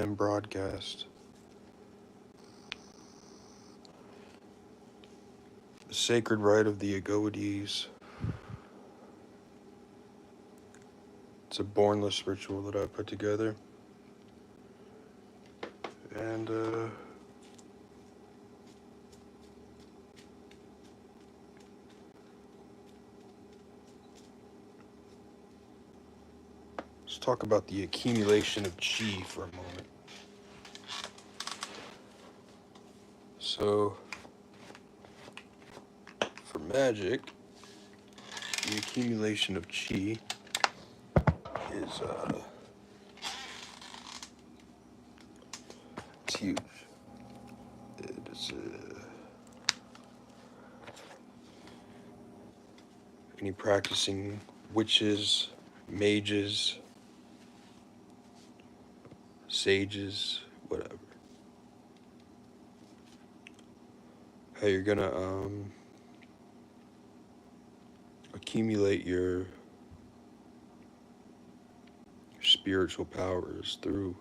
broadcast. The Sacred Rite of the Augoeides. It's a Bornless ritual that I put together. And, let's talk about the accumulation of chi for a moment. So, for magic, the accumulation of chi is, it's huge. It's, any practicing witches, mages, sages, whatever. How you're gonna accumulate your spiritual powers through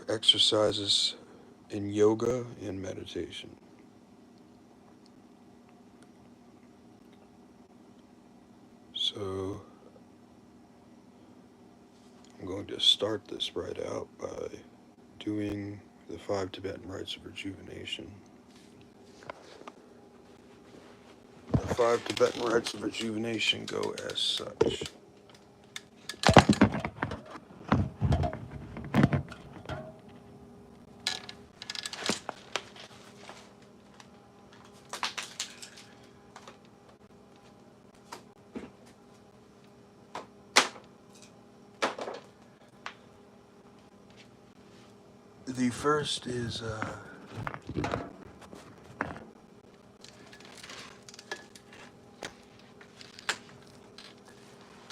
exercises in yoga and meditation. So I'm going to start this right out by doing the 5 Tibetan rites of rejuvenation. The 5 Tibetan rites of rejuvenation go as such. The first is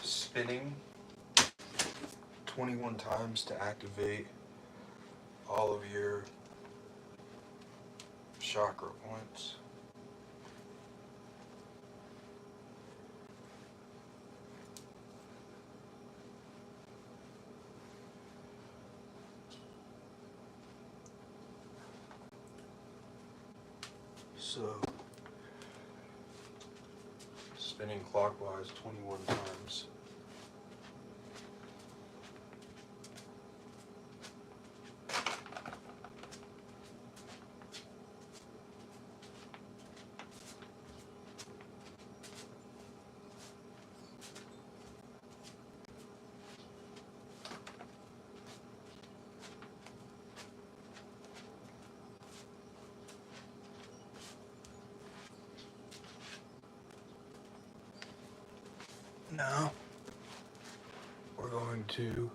spinning 21 times to activate all of your chakra points. So, spinning clockwise 21 times. Now, we're going to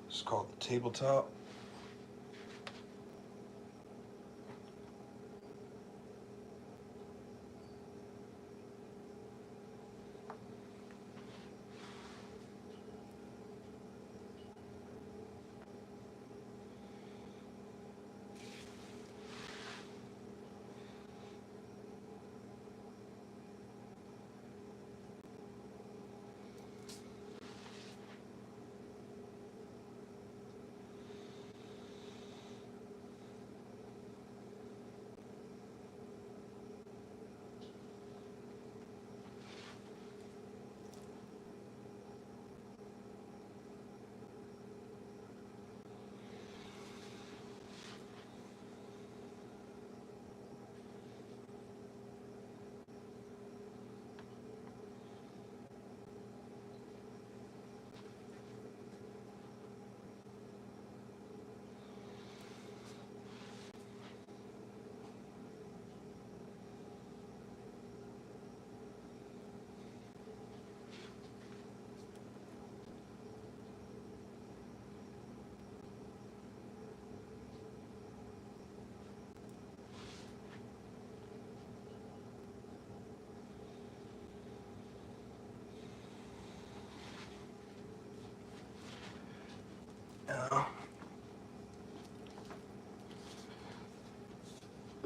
it's called the tabletop.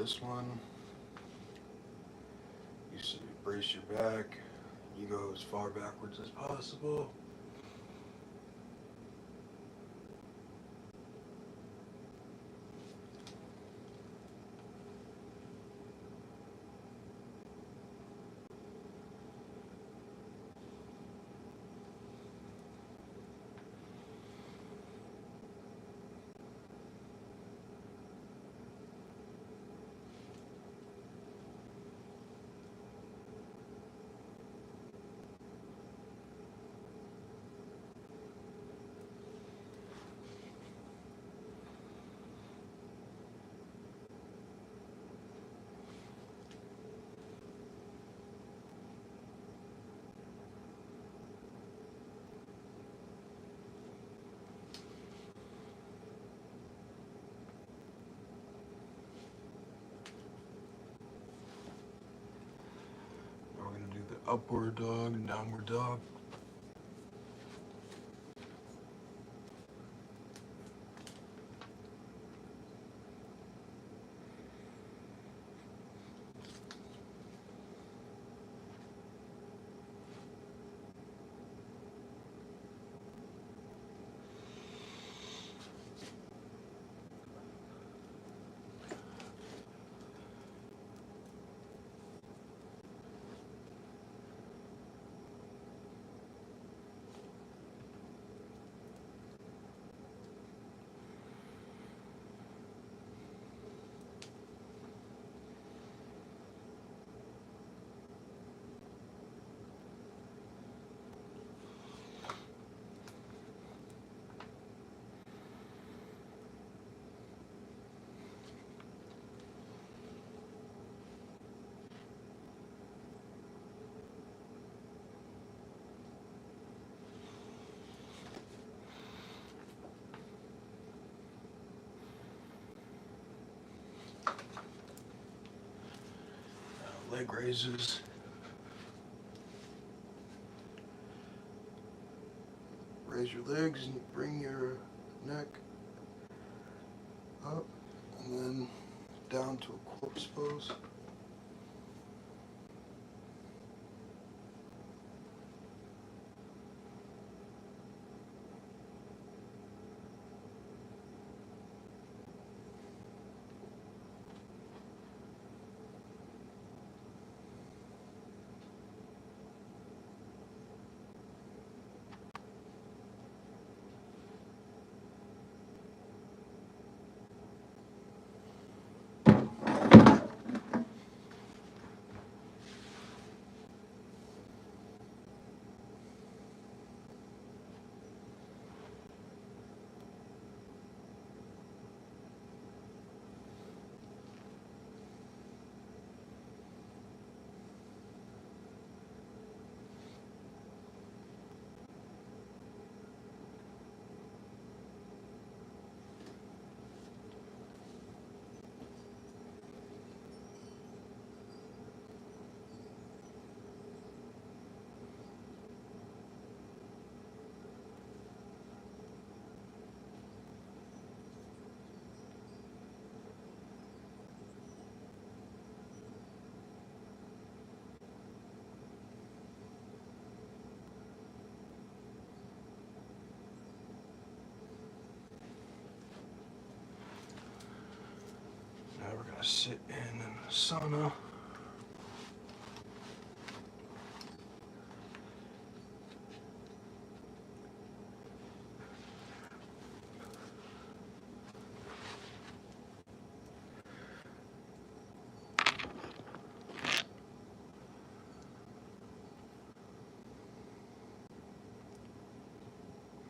this one, you brace your back, you go as far backwards as possible. Now we're going to do the upward dog and downward dog. Leg raises. Raise your legs and bring your neck up and then down to a corpse pose. Now we're going to sit in a sauna.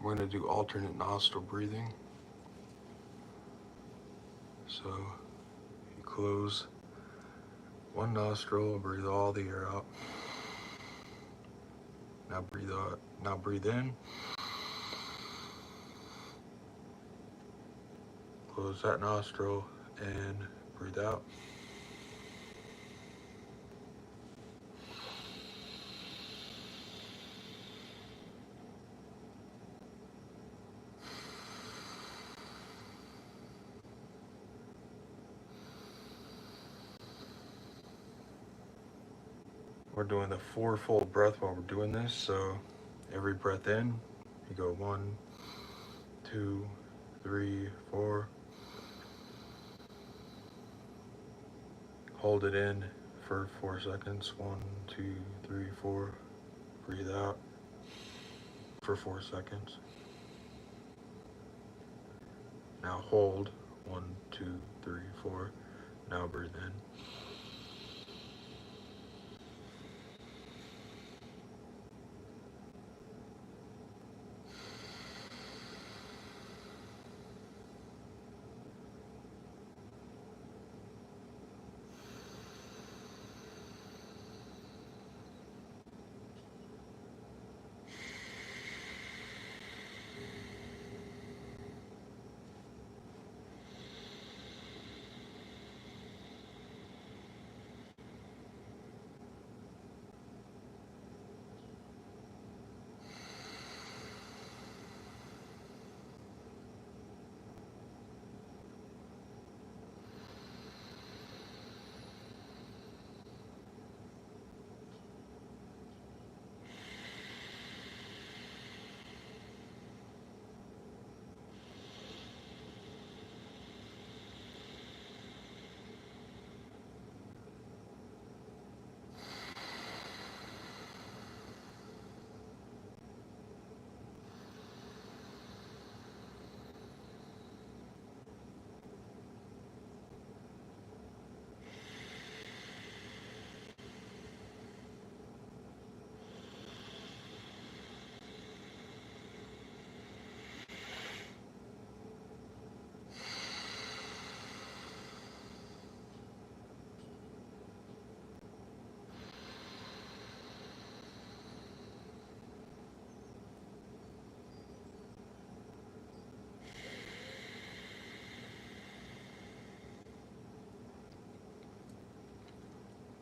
We're going to do alternate nostril breathing. So you close one nostril, breathe all the air out. Now breathe out. Now breathe in. Close that nostril and breathe out. We're doing the fourfold breath while we're doing this. So every breath in, you go 1, 2, 3, 4. Hold it in for 4 seconds. 1, 2, 3, 4. Breathe out for 4 seconds. Now hold. 1, 2, 3, 4. Now breathe in.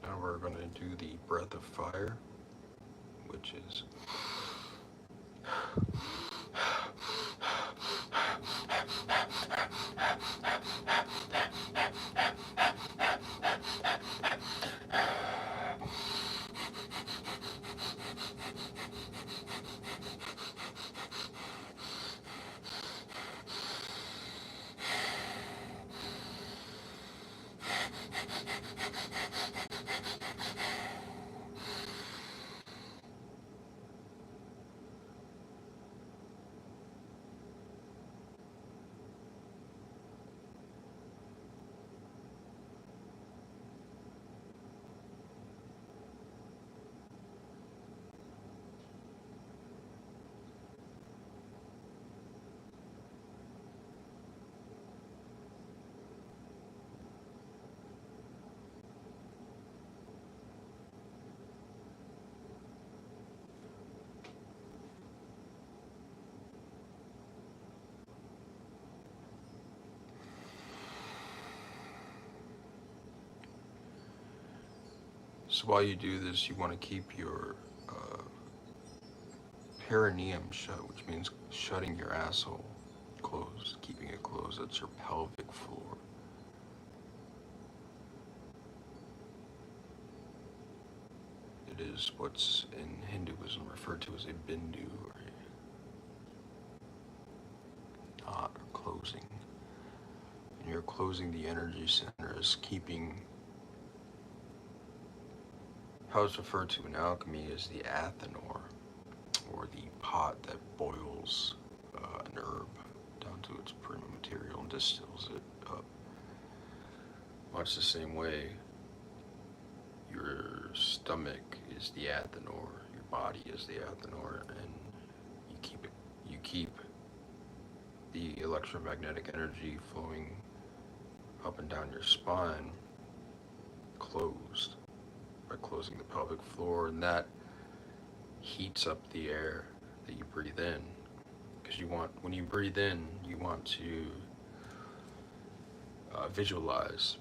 Now we're going to do the breath of fire, which is so while you do this, you want to keep your perineum shut, which means shutting your asshole closed, keeping it closed. That's your pelvic floor. It is what's in Hinduism referred to as a bindu, or a knot, or closing. And you're closing the energy centers, keeping. How it's referred to in alchemy is the athanor, or the pot that boils an herb down to its prima material and distills it up. Much the same way, your stomach is the athanor, your body is the athanor, and you keep the electromagnetic energy flowing up and down your spine closed by closing the pelvic floor, and that heats up the air that you breathe in, because when you breathe in, you want to visualize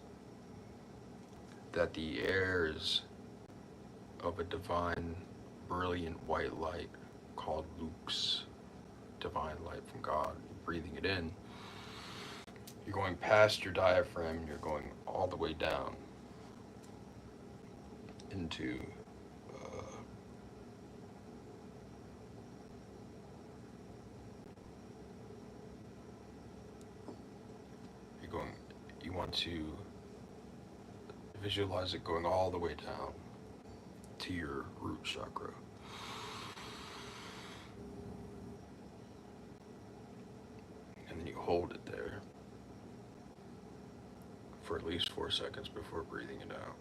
that the air is of a divine, brilliant white light called Lux, divine light from God. You're breathing it in, you're going past your diaphragm, you're going all the way down into want to visualize it going all the way down to your root chakra. And then you hold it there for at least 4 seconds before breathing it out.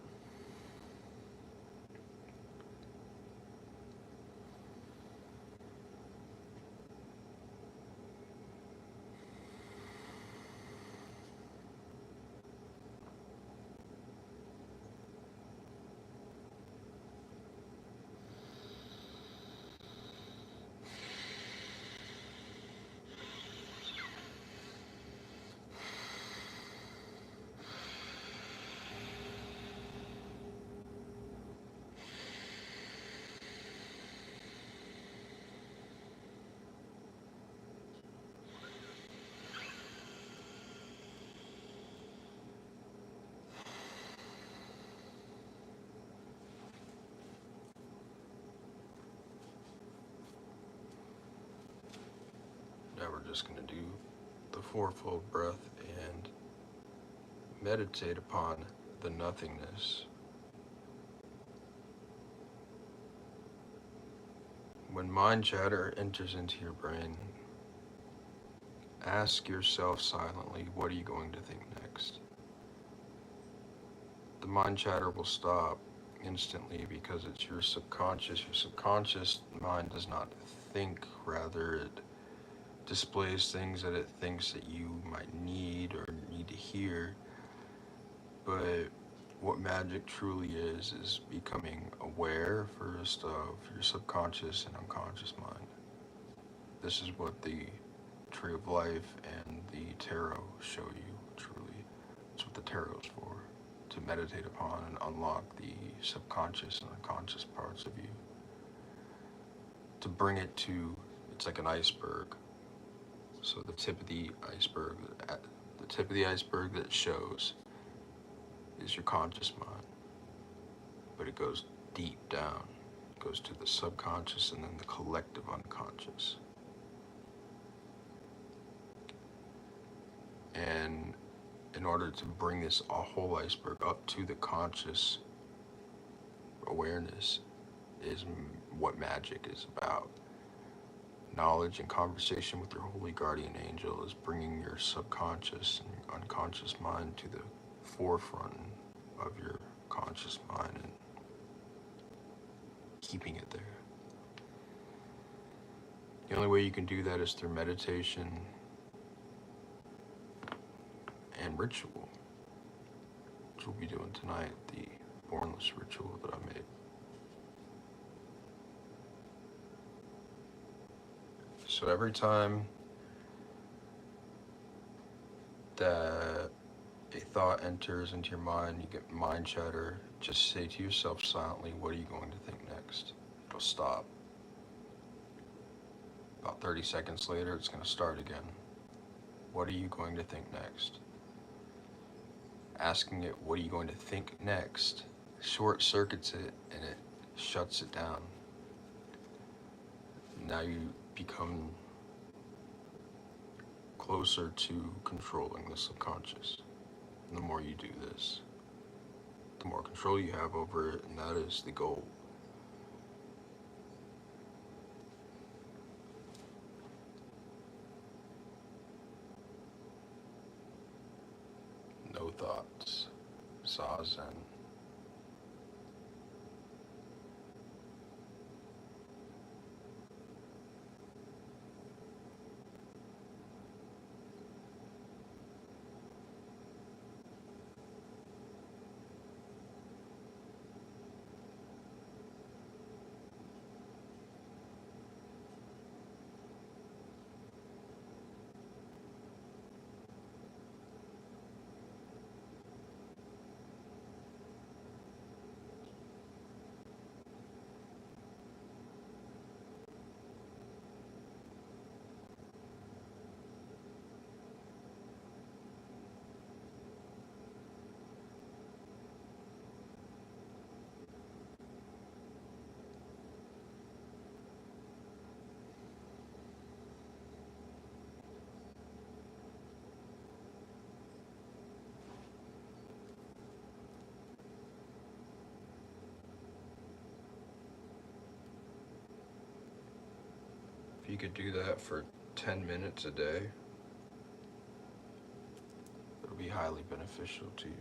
Now we're just going to do the fourfold breath and meditate upon the nothingness. When mind chatter enters into your brain, ask yourself silently, what are you going to think next? The mind chatter will stop instantly because it's your subconscious. Your subconscious mind does not think, rather it displays things that it thinks that you might need or need to hear. But what magic truly is becoming aware first of your subconscious and unconscious mind. This is what the Tree of Life and the Tarot show you, truly. That's what the Tarot is for, to meditate upon and unlock the subconscious and unconscious parts of you. To bring it to, it's like an iceberg. So the tip of the iceberg that it shows is your conscious mind. But it goes deep down. It goes to the subconscious and then the collective unconscious. And in order to bring this whole iceberg up to the conscious awareness is what magic is about. Knowledge and conversation with your holy guardian angel is bringing your subconscious and unconscious mind to the forefront of your conscious mind and keeping it there. The only way you can do that is through meditation and ritual, which we'll be doing tonight, the Bornless ritual that I made. So every time that a thought enters into your mind, you get mind chatter, just say to yourself silently, what are you going to think next? It'll stop. About 30 seconds later, it's going to start again. What are you going to think next? Asking it, what are you going to think next, short circuits it and it shuts it down. Now you become closer to controlling the subconscious. And the more you do this, the more control you have over it, and that is the goal. No thoughts. Zazen. you could do that for 10 minutes a day, it'll be highly beneficial to you.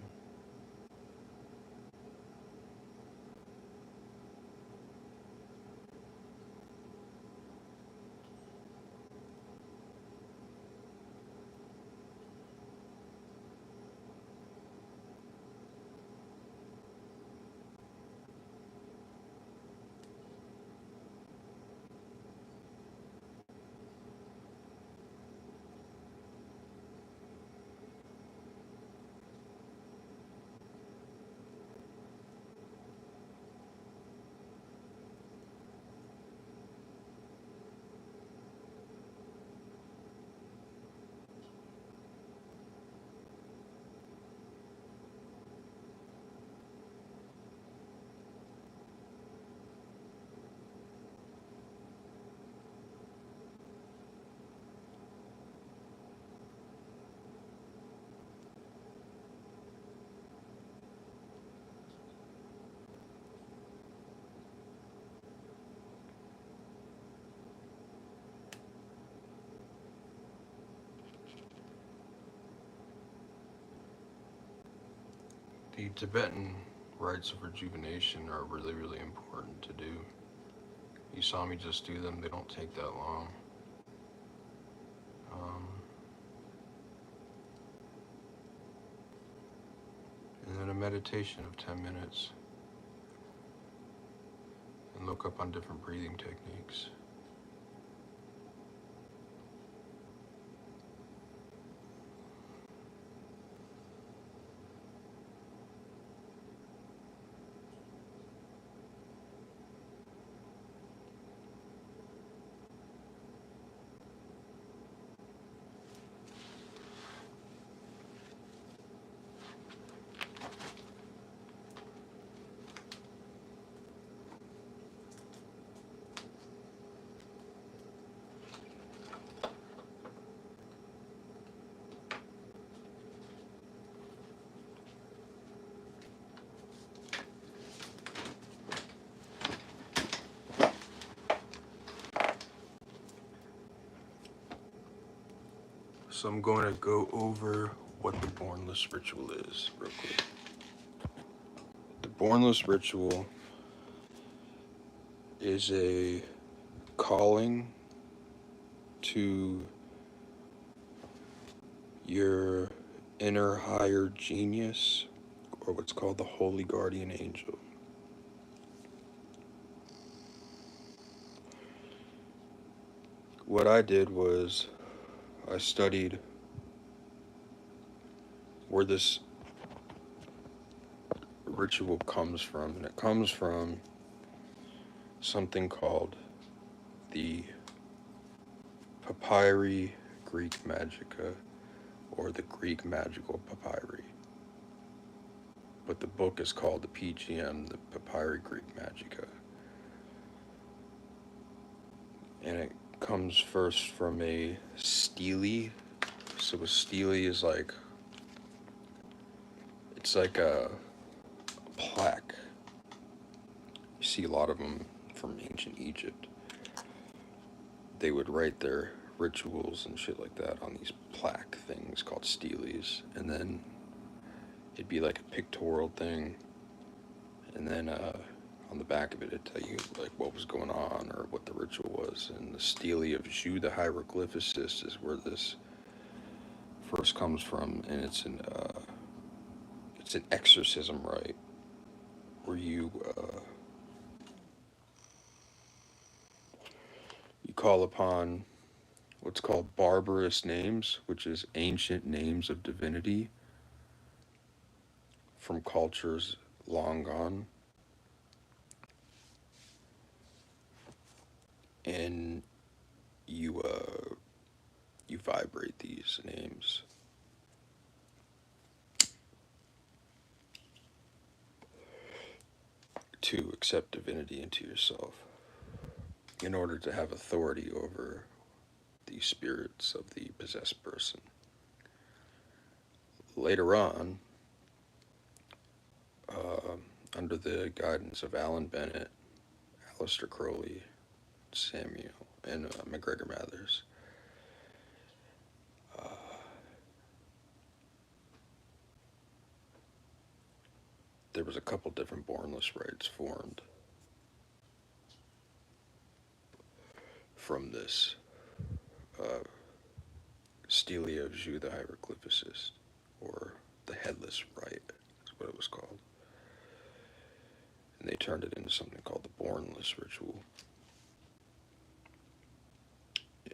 The Tibetan rites of rejuvenation are really, really important to do. You saw me just do them, they don't take that long. Um, and then a meditation of 10 minutes. And look up on different breathing techniques. So I'm going to go over what the Bornless ritual is real quick. The Bornless ritual is a calling to your inner higher genius, or what's called the holy guardian angel. What I did was I studied where this ritual comes from, and it comes from something called the Papyri Greek Magica, or the Greek Magical Papyri. But the book is called the PGM, the Papyri Greek Magica. And it comes first from a stele. So a stele is like, it's like a plaque. You see a lot of them from ancient Egypt. They would write their rituals and shit like that on these plaque things called steles, and then it'd be like a pictorial thing, and then on the back of it it'd tell you like what was going on or what the ritual was. And the stele of Zhu the hieroglyphicist is where this first comes from, and it's an exorcism rite where you call upon what's called barbarous names, which is ancient names of divinity from cultures long gone. And you vibrate these names. To accept divinity into yourself in order to have authority over the spirits of the possessed person. Later on, under the guidance of Alan Bennett, Aleister Crowley, Samuel and McGregor Mathers. There was a couple different Bornless rites formed from this Stele of Jus the Hieroglyphicist, or the Headless Rite, is what it was called. And they turned it into something called the Bornless ritual.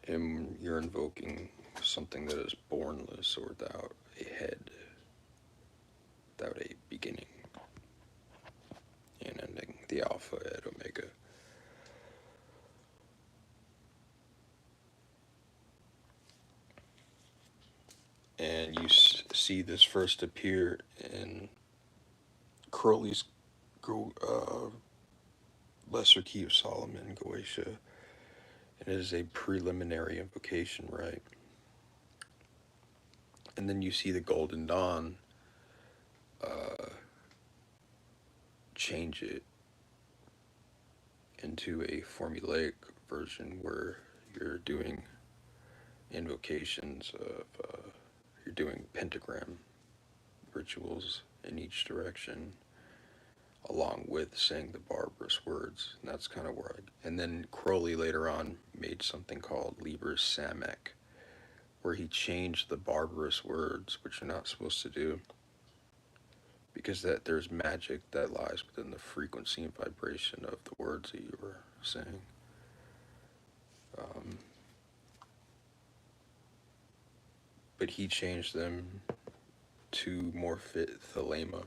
And you're invoking something that is bornless, or without a head, without a beginning and ending, the Alpha and Omega. And you see this first appear in Crowley's Lesser Key of Solomon, Goetia. It is a preliminary invocation, right? And then you see the Golden Dawn change it into a formulaic version where you're doing invocations of, you're doing pentagram rituals in each direction, along with saying the barbarous words. And that's kind of where and then Crowley later on made something called Liber Samek, where he changed the barbarous words, which you're not supposed to do, because that there's magic that lies within the frequency and vibration of the words that you were saying. But he changed them to more fit Thelema,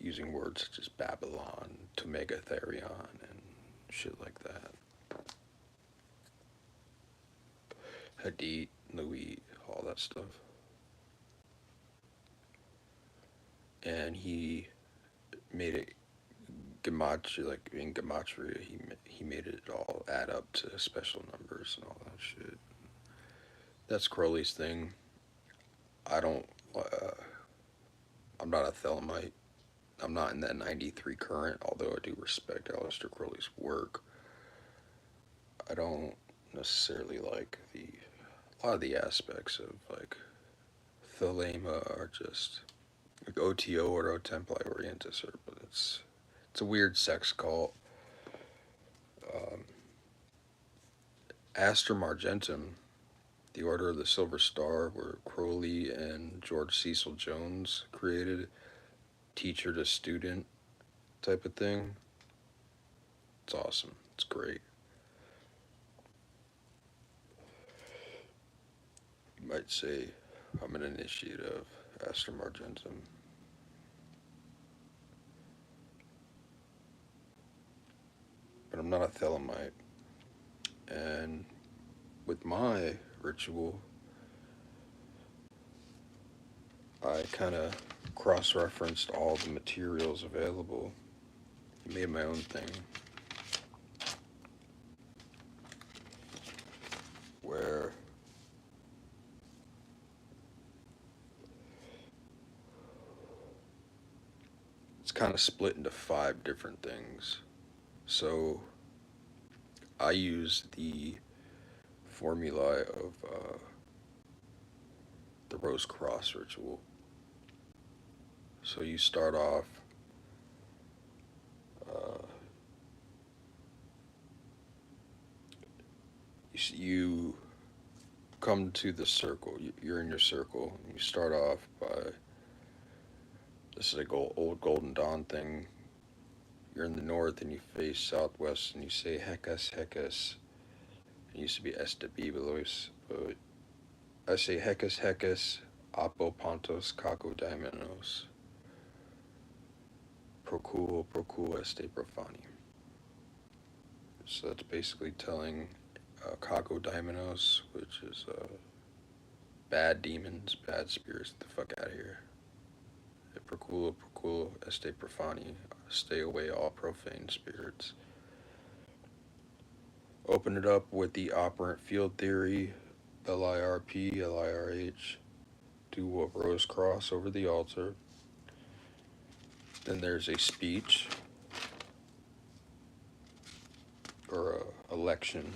using words such as Babylon, to Megatherion, and shit like that. Hadith, Louis, all that stuff. And he made it gematria, like in gematria, he made it all add up to special numbers and all that shit. That's Crowley's thing. I don't, I'm not a Thelemite. I'm not in that 93 current, although I do respect Aleister Crowley's work. I don't necessarily like a lot of the aspects of like Thelema are just like OTO or O Templi Orientis, but it's a weird sex cult. Astra Margentum, the Order of the Silver Star, where Crowley and George Cecil Jones created, teacher to student type of thing. It's awesome. It's great. You might say I'm an initiate of Astra Margentum. But I'm not a Thelemite. And with my ritual, I kind of cross-referenced all the materials available. I made my own thing, where it's kind of split into 5 different things. So I use the formula of the Rose Cross ritual. So you start off you come to the circle. You're in your circle. You start off by, this is a old Golden Dawn thing. You're in the north and you face southwest and you say Hecus, Hecus. It used to be Estabibelos, but I say Hecus, Hecus, Apo Pontos, Kako Daimenos, Procul, Procul Este Profani. So that's basically telling Kako Daimenos, which is bad demons, bad spirits, get the fuck out of here. Procul, Procul Este Profani, stay away all profane spirits. Open it up with the operant field theory, LIRP, LIRH. Do a rose cross over the altar. Then there's a speech. lection.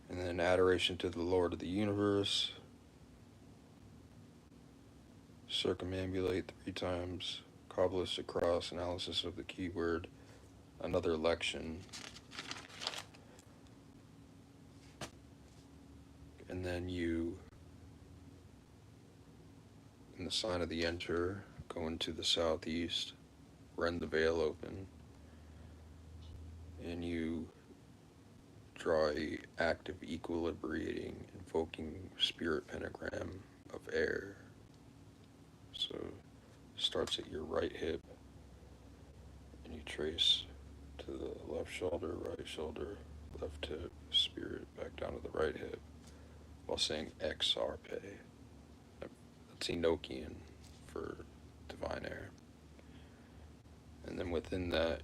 And then adoration to the Lord of the universe. Circumambulate 3 times. Kabbalist across, analysis of the keyword. Another lection. And then you, in the sign of the enter, go into the southeast, rend the veil open, and you draw a active equilibrating, invoking spirit pentagram of air. So starts at your right hip, and you trace to the left shoulder, left hip, spirit, back down to the right hip, while saying XRP. That's Enochian for divine air. And then within that,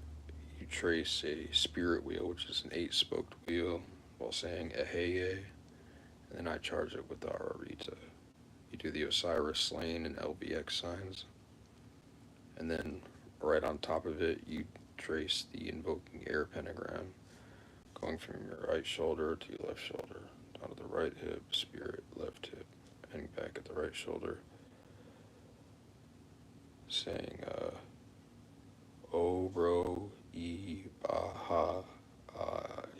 you trace a spirit wheel, which is an 8-spoked wheel, while saying Eheye, and then I charge it with the Ararita. You do the Osiris Slain and LVX signs, and then right on top of it, you trace the invoking air pentagram, going from your right shoulder to your left shoulder, down to the right hip, spirit, left hip, and back at the right shoulder, saying, O bro, E baha,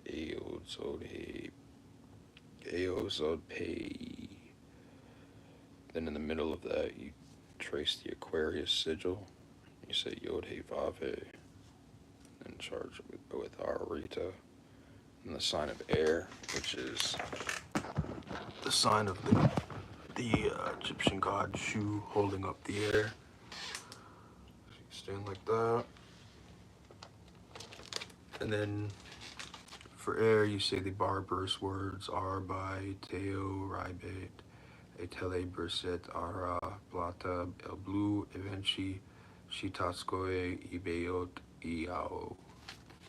Eozod pei. Then in the middle of that, you trace the Aquarius sigil. You say Yod He Vave, and charge it with Ararita, and the sign of air, which is the sign of the Egyptian god Shu holding up the air. So you stand like that. And then for air, you say the barbarous words Arbai, Teo, Raibet, Etele, Berset, Ara, Plata, El Blue, Evenchi, Shitatskoe, Ibeot, Iao.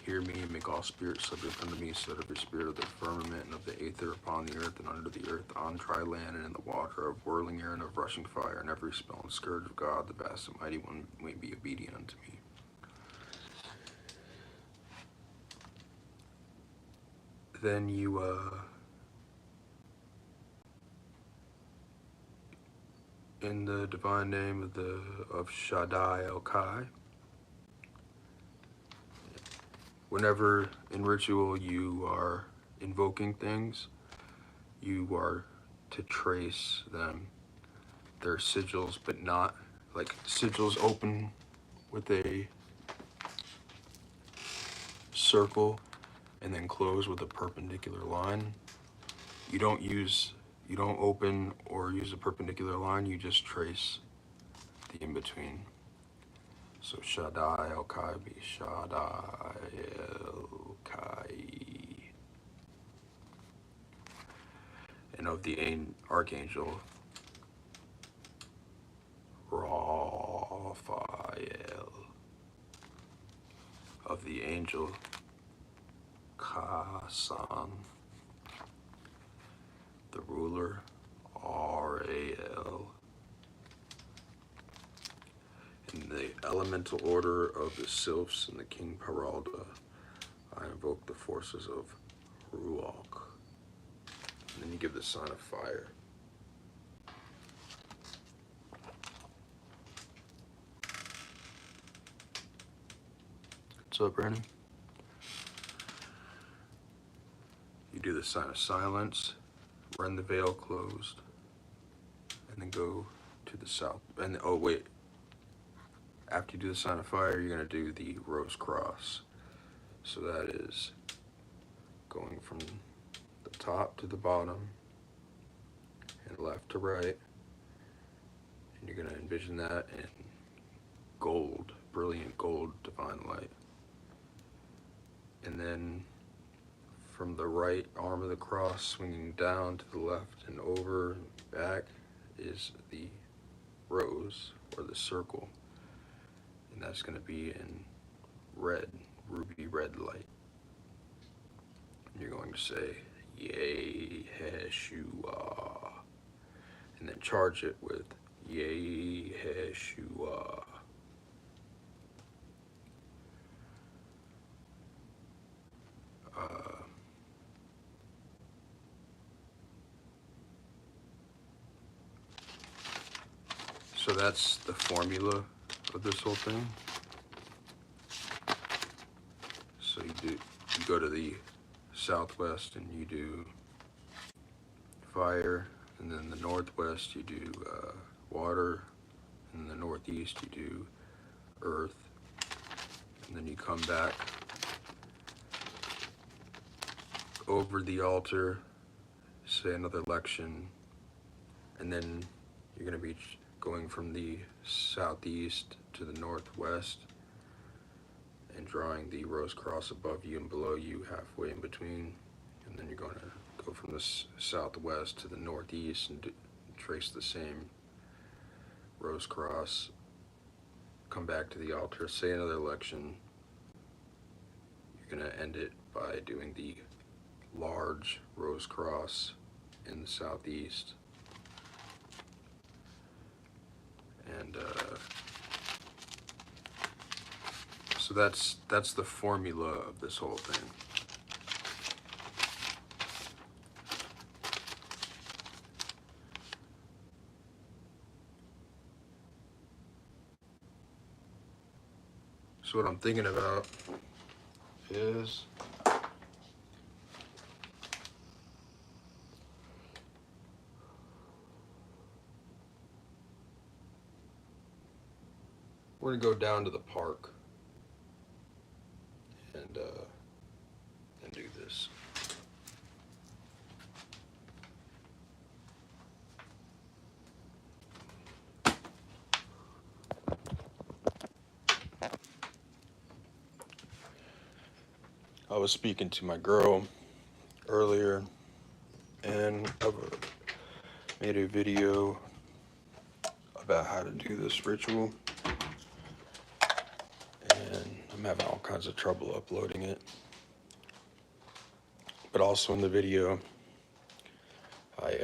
Hear me, make all spirits subject unto me, set every spirit of the firmament and of the aether upon the earth and under the earth, on dry land and in the water, of whirling air and of rushing fire, and every spell and scourge of God, the vast and mighty one, may be obedient unto me. Then you, in the divine name of Shaddai El Kai, whenever in ritual you are invoking things, you are to trace them, their sigils, but not like sigils open with a circle and then close with a perpendicular line. You don't open or use a perpendicular line, you just trace the in-between. So Shaddai El Kai be Shaddai El Kai. And of the archangel Raphael, of the angel Kasan, the ruler Ral, in the elemental order of the sylphs and the king Peralta, I invoke the forces of Ruach. And then you give the sign of fire. What's up, Brandon? You do the sign of silence, rend the veil closed, and then go to the south. And oh wait, after you do the sign of fire, you're gonna do the rose cross. So that is going from the top to the bottom and left to right. And you're gonna envision that in gold, brilliant gold, divine light. And then from the right arm of the cross, swinging down to the left and over and back, is the rose or the circle. And that's going to be in red, ruby red light. And you're going to say, Yea, Heshua. And then charge it with Yea, Heshua. So that's the formula of this whole thing. So you go to the southwest and you do fire, and then the northwest you do water, and the northeast you do earth, and then you come back over the altar, say another lection, and then you're going to be going from the southeast to the northwest and drawing the rose cross above you and below you, halfway in between, and then you're going to go from the southwest to the northeast and trace the same rose cross, come back to the altar, say another lection. You're going to end it by doing the large rose cross in the southeast, and so that's the formula of this whole thing. So what I'm thinking about is we're gonna go down to the park and do this. I was speaking to my girl earlier, and I made a video about how to do this ritual, and I'm having all kinds of trouble uploading it. But also in the video, I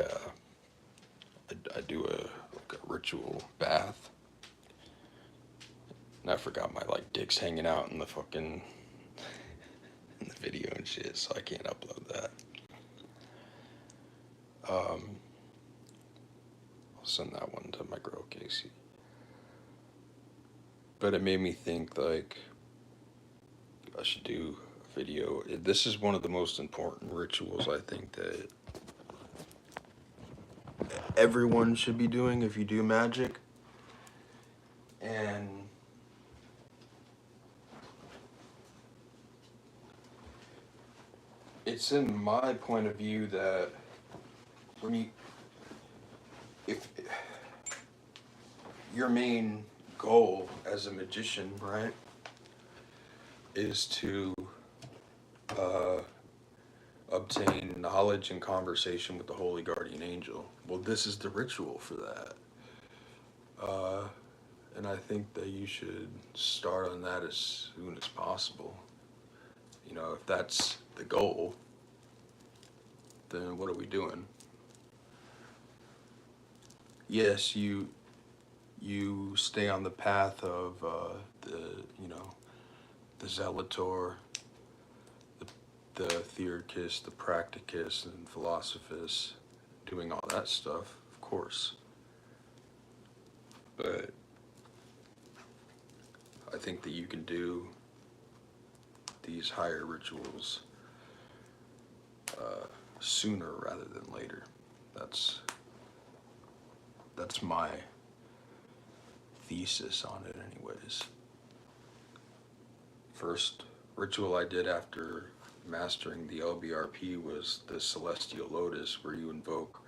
do a ritual bath, and I forgot my dick's hanging out in the fucking in the video and shit, so I can't upload that. I'll send that one to my girl Casey. But it made me think I should do a video. This is one of the most important rituals I think that everyone should be doing if you do magic. And it's in my point of view that if your main goal as a magician, right, is to obtain knowledge and conversation with the holy guardian angel, well, this is the ritual for that. And I think that you should start on that as soon as possible. If that's the goal, then what are we doing? Yes, you stay on the path of the Zelator, the Theurgist, the Practicus, and Philosophus, doing all that stuff, of course. But I think that you can do these higher rituals sooner rather than later. That's my thesis on it anyways. First ritual I did after mastering the LBRP was the Celestial Lotus, where you invoke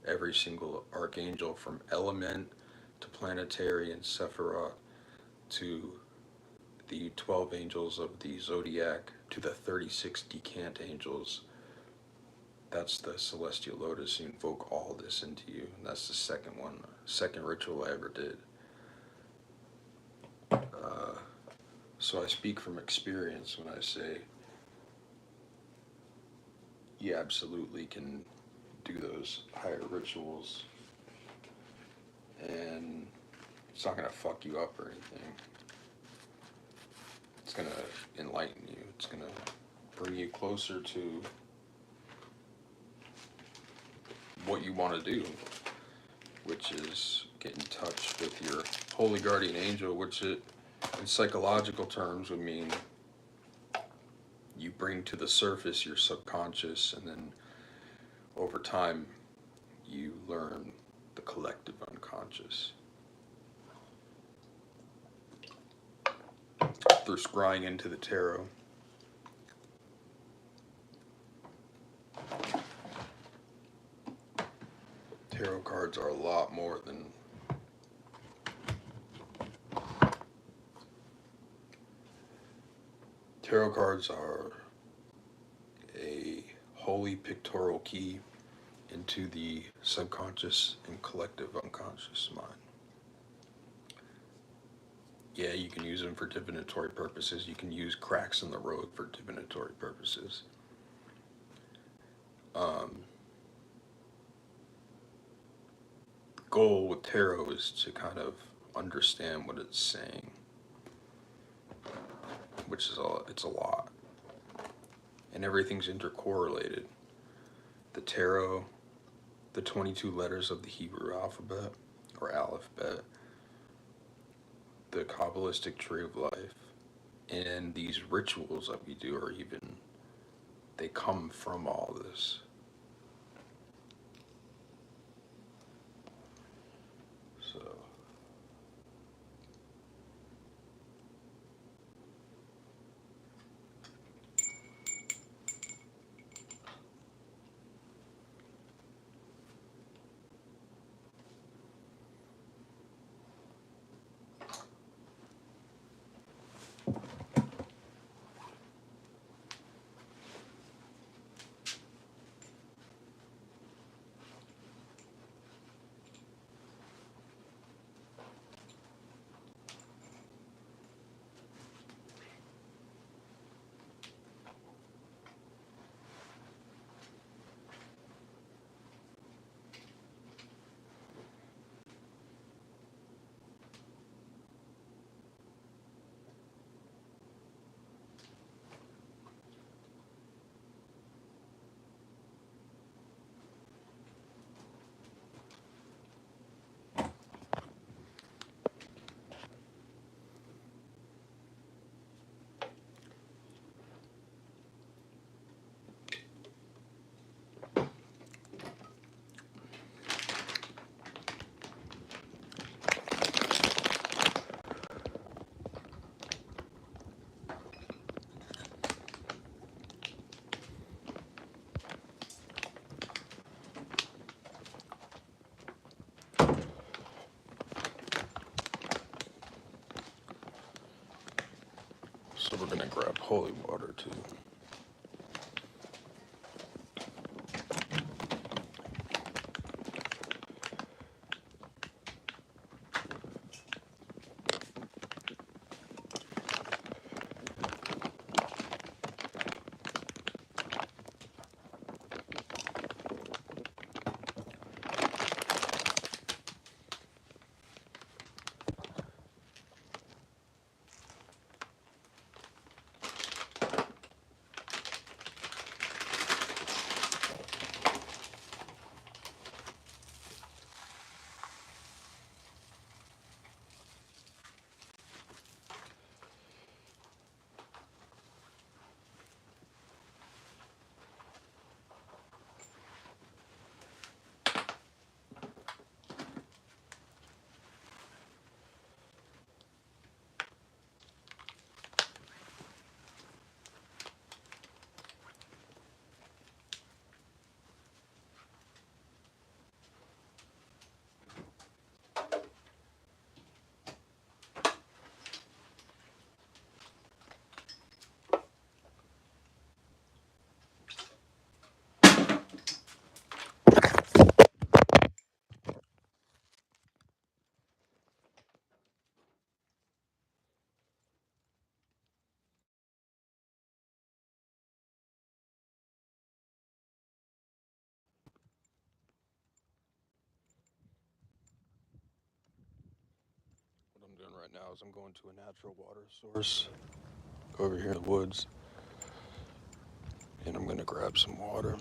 every single archangel from element to planetary and Sephiroth to the 12 angels of the Zodiac to the 36 decant angels. That's the Celestial Lotus. You invoke all this into you. And that's the second ritual I ever did. So I speak from experience when I say you absolutely can do those higher rituals, and it's not gonna fuck you up or anything. It's gonna enlighten you. It's gonna bring you closer to what you want to do, which is get in touch with your holy guardian angel, which in psychological terms would mean you bring to the surface your subconscious, and then over time you learn the collective unconscious through scrying into the tarot. Tarot cards are a lot more than tarot cards are a holy pictorial key into the subconscious and collective unconscious mind. Yeah, you can use them for divinatory purposes. You can use cracks in the road for divinatory purposes. The goal with tarot is to kind of understand what it's saying, which is it's a lot. And everything's intercorrelated. The tarot, the 22 letters of the Hebrew alphabet, or alphabet, the Kabbalistic tree of life, and these rituals that we do are even, they come from all this. So, so we're gonna grab holy water too. What I'm doing right now is I'm going to a natural water source over here in the woods, and I'm gonna grab some water.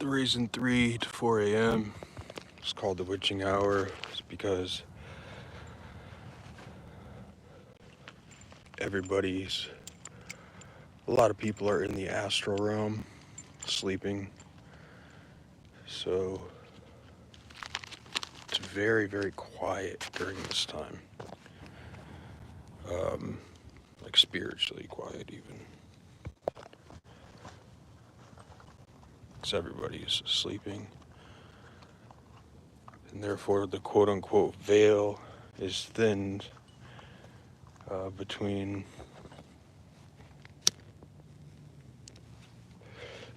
The reason 3 to 4 a.m. is called the witching hour is because a lot of people are in the astral realm, sleeping. So it's very, very quiet during this time. Like spiritually quiet even. Because everybody's sleeping. And therefore the quote-unquote veil is thinned between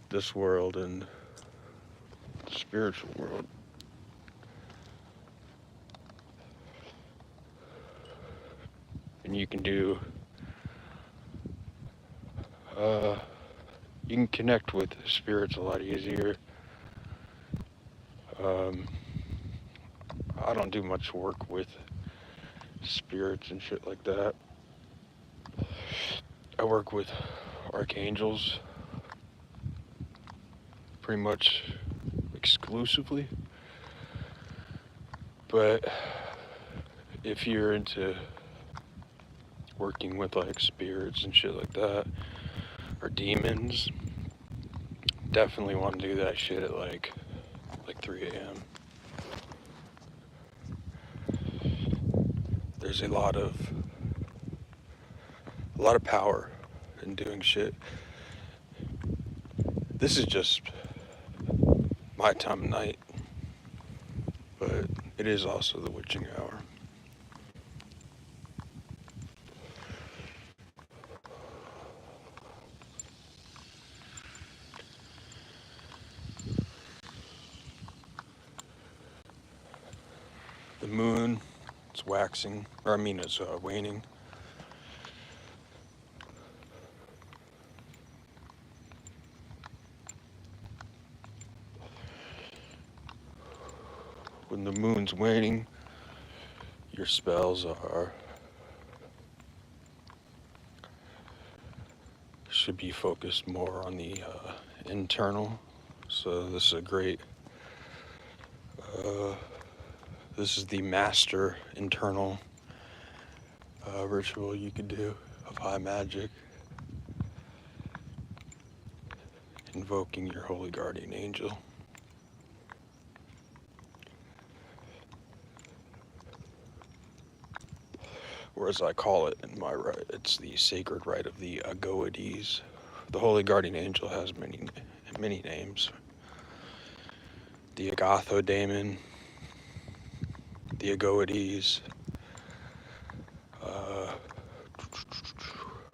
this world and the spiritual world. And you can you can connect with spirits a lot easier. I don't do much work with spirits and shit like that. I work with archangels pretty much exclusively. But if you're into working with like spirits and shit like that, or demons, definitely want to do that shit at like 3 a.m. There's a lot of power in doing shit. This is just my time of night, but it is also the witching hour. The moon, it's waxing, or I mean it's waning. When the moon's waning, your spells should be focused more on the internal. So this is a great, this is the master internal ritual you could do of high magic. Invoking your holy guardian angel. Or as I call it in my rite, it's the sacred rite of the Augoeides. The holy guardian angel has many names. The Agatho daemon, the Augoeides,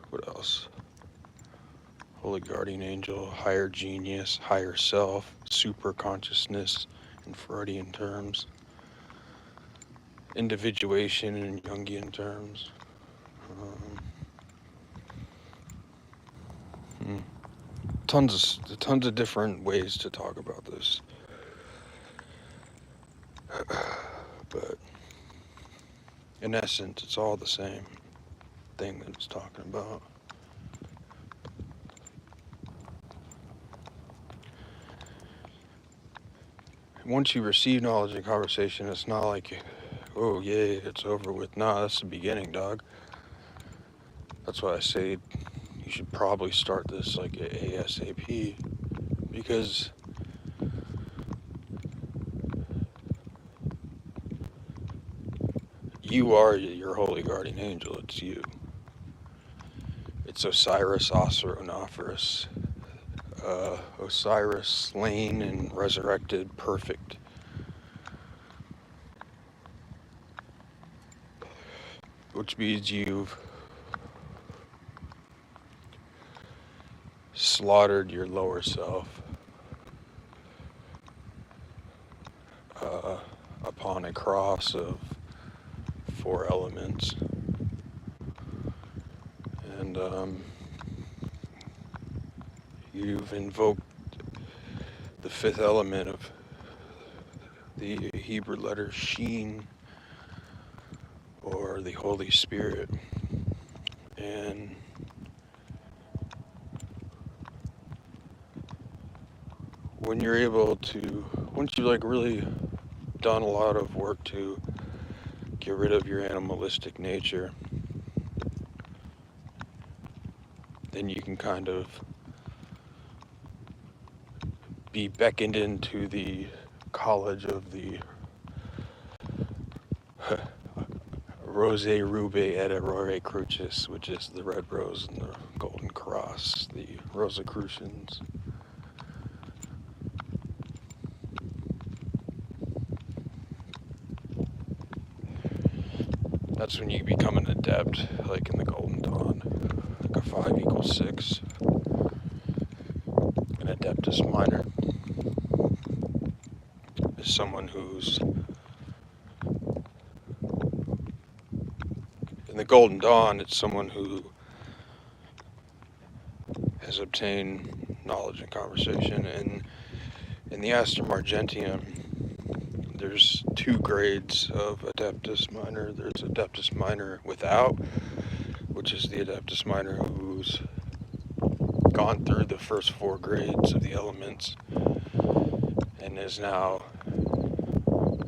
what else? Holy guardian angel, higher genius, higher self, super consciousness in Freudian terms, individuation in Jungian terms. Tons of different ways to talk about this. But in essence, it's all the same thing that it's talking about. Once you receive knowledge in conversation, it's not like, oh yay, it's over with. Nah, that's the beginning, dog. That's why I say you should probably start this like ASAP, because you are your holy guardian angel. It's you. It's Osiris, Osirionophorus. Osiris slain and resurrected, perfect. Which means you've slaughtered your lower self upon a cross of 4 elements. And you've invoked the 5th element of the Hebrew letter Sheen, or the Holy Spirit. And when you're able to, once you like really done a lot of work to get rid of your animalistic nature, then you can kind of be beckoned into the college of the Rose Rube et Aurore Crucis, which is the red rose and the golden cross, the Rosicrucians. That's when you become an adept, like in the Golden Dawn. Like a 5 equals 6. An Adeptus Minor is someone who's... In the Golden Dawn, it's someone who has obtained knowledge and conversation. And in the Astrum Argenteum, there's 2 grades of Adeptus Minor. There's Adeptus Minor without, which is the Adeptus Minor who's gone through the first 4 grades of the elements and is now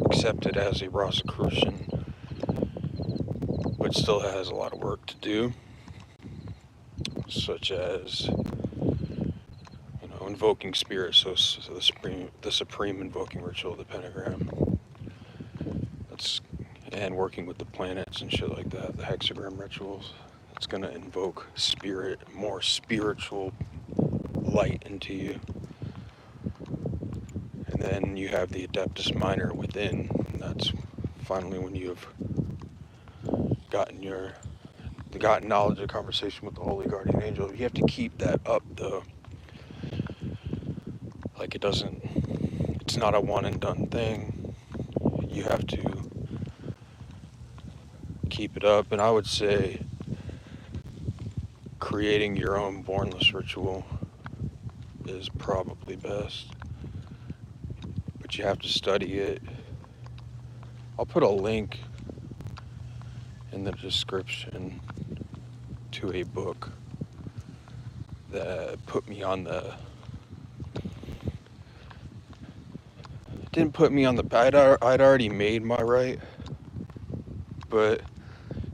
accepted as a Rosicrucian, but still has a lot of work to do, such as invoking spirits, so the supreme invoking ritual of the pentagram. And working with the planets and shit like that, the hexagram rituals. It's gonna invoke spirit, more spiritual light into you. And then you have the Adeptus Minor within. And that's finally when you've gotten knowledge and conversation with the Holy Guardian Angel. You have to keep that up though. Like it's not a one and done thing. You have to keep it up, and I would say creating your own Bornless ritual is probably best, but you have to study it. I'll put a link in the description to a book that put me on the didn't put me on the I'd already made my rite, but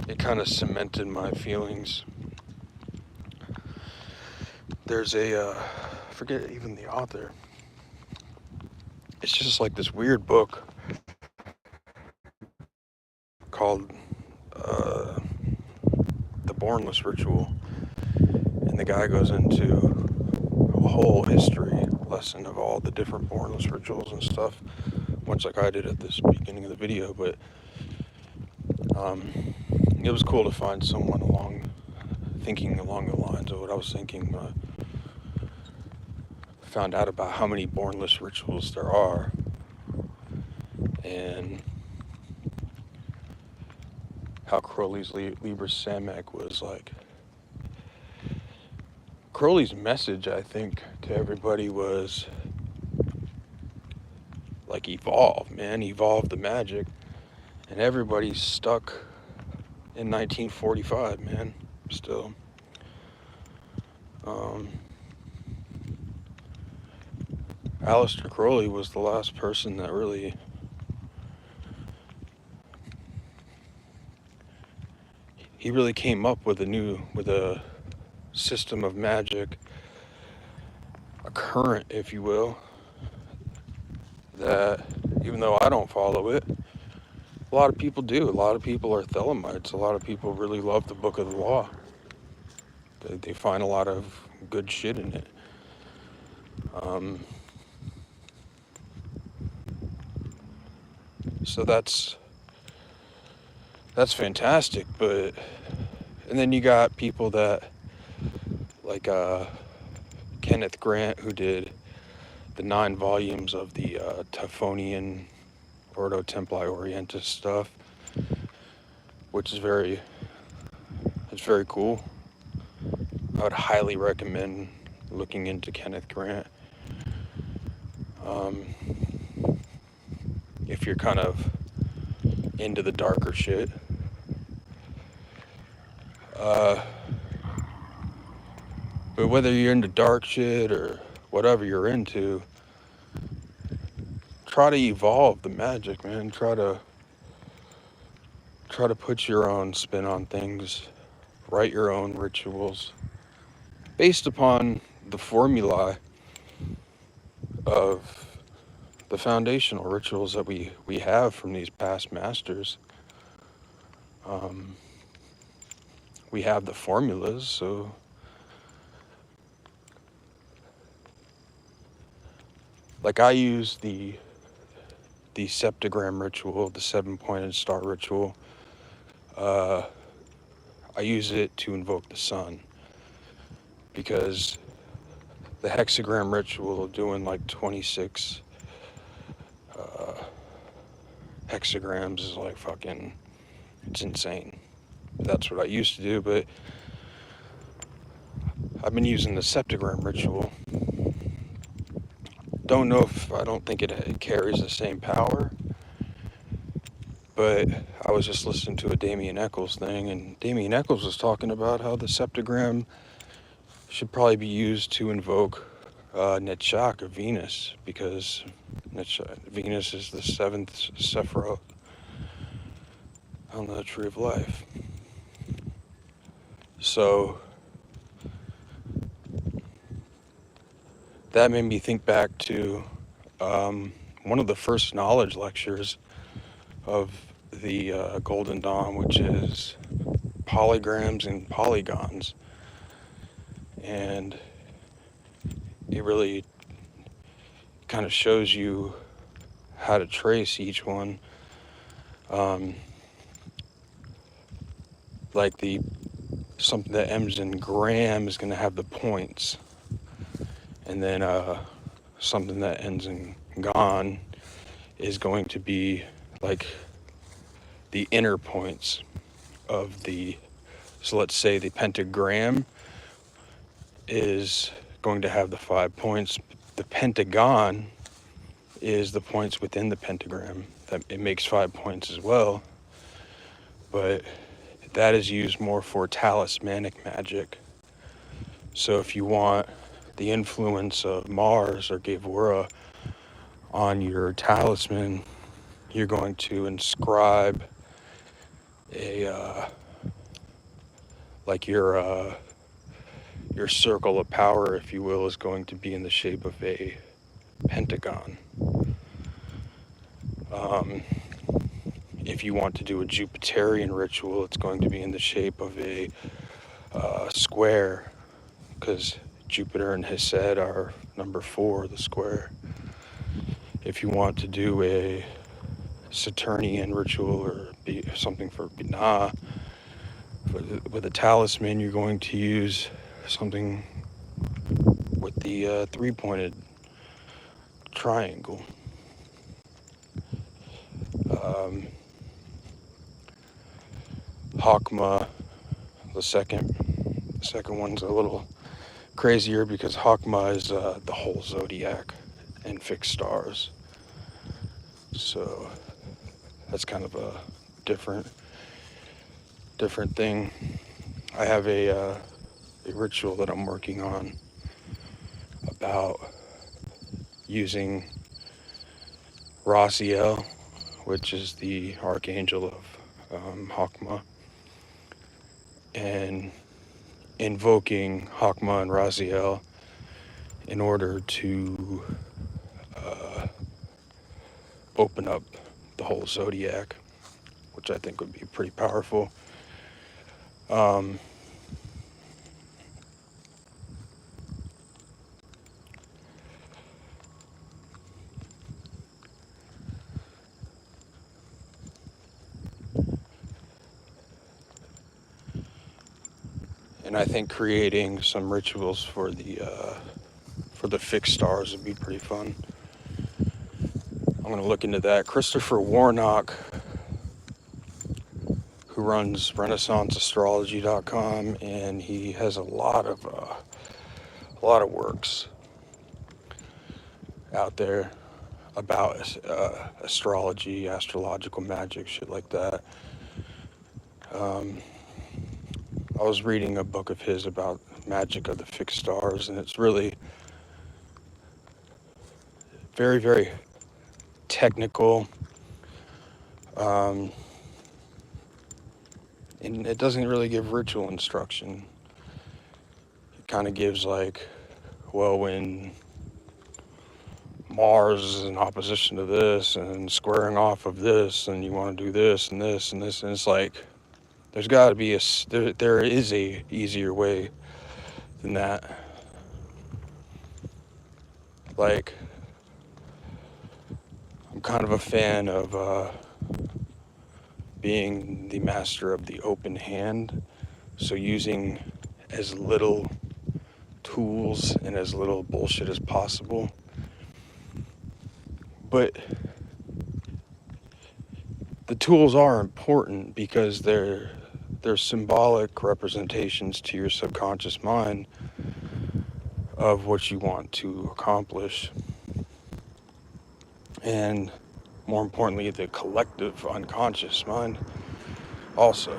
it kind of cemented my feelings. There's I forget even the author. It's just like this weird book called The Bornless Ritual. And the guy goes into a whole history lesson of all the different Bornless rituals and stuff, much like I did at this beginning of the video, but it was cool to find someone thinking along the lines of what I was thinking. Found out about how many Bornless rituals there are, and how Crowley's Liber Samec was like. Crowley's message, I think, to everybody was like evolve, man, evolve the magic, and everybody's stuck in 1945, man, still. Aleister Crowley was the last person that really came up with a system of magic, a current, if you will, that even though I don't follow it, a lot of people do. A lot of people are Thelemites. A lot of people really love the Book of the Law. They find a lot of good shit in it. So that's fantastic, but and then you got people that like Kenneth Grant, who did the 9 volumes of the Typhonian Ordo Templi Orientis stuff, which is very cool. I would highly recommend looking into Kenneth Grant. If you're kind of into the darker shit. But whether you're into dark shit or whatever you're into, try to evolve the magic, man. Try to put your own spin on things. Write your own rituals based upon the formulae of the foundational rituals that we have from these past masters. We have the formulas, so like I use the septagram ritual, the 7-pointed star ritual. I use it to invoke the sun, because the hexagram ritual, doing like 26 hexagrams, is like fucking, it's insane. That's what I used to do, but I've been using the septagram ritual. I don't think it carries the same power, but I was just listening to a Damien Eccles thing, and Damien Eccles was talking about how the septagram should probably be used to invoke Netshak, or Venus, because Venus is the 7th Sephiroth on the Tree of Life. So that made me think back to one of the first knowledge lectures of the Golden Dawn, which is polygrams and polygons. And it really kind of shows you how to trace each one. Like something that ends in gram is going to have the points. And then something that ends in gon is going to be like the inner points of so let's say the pentagram is going to have the 5 points. The pentagon is the points within the pentagram. That it makes 5 points as well, but that is used more for talismanic magic. So if you want the influence of Mars or Gevura on your talisman, you're going to inscribe like your circle of power, if you will, is going to be in the shape of a pentagon. If you want to do a Jupiterian ritual, it's going to be in the shape of a square, because Jupiter and Hesed are number 4, the square. If you want to do a Saturnian ritual or something for Binah, with a talisman, you're going to use something with the 3-pointed triangle. Hakma, the second one's a little crazier, because Hakma is the whole zodiac and fixed stars. So that's kind of a different thing. I have a ritual that I'm working on about using Raziel, which is the archangel of Hakma, and invoking Hakma and Raziel in order to open up the whole zodiac, which I think would be pretty powerful. And I think creating some rituals for the fixed stars would be pretty fun. I'm going to look into that. Christopher Warnock, who runs RenaissanceAstrology.com, and he has a lot of works out there about astrology, astrological magic, shit like that. I was reading a book of his about magic of the fixed stars, and it's really very, very technical, and it doesn't really give ritual instruction. It kind of gives like, well, when Mars is in opposition to this and squaring off of this, and you want to do this and this and this, and it's like there's got to be there is a easier way than that. Like, I'm kind of a fan of being the master of the open hand, so using as little tools and as little bullshit as possible. But the tools are important because they're symbolic representations to your subconscious mind of what you want to accomplish. And more importantly, the collective unconscious mind also.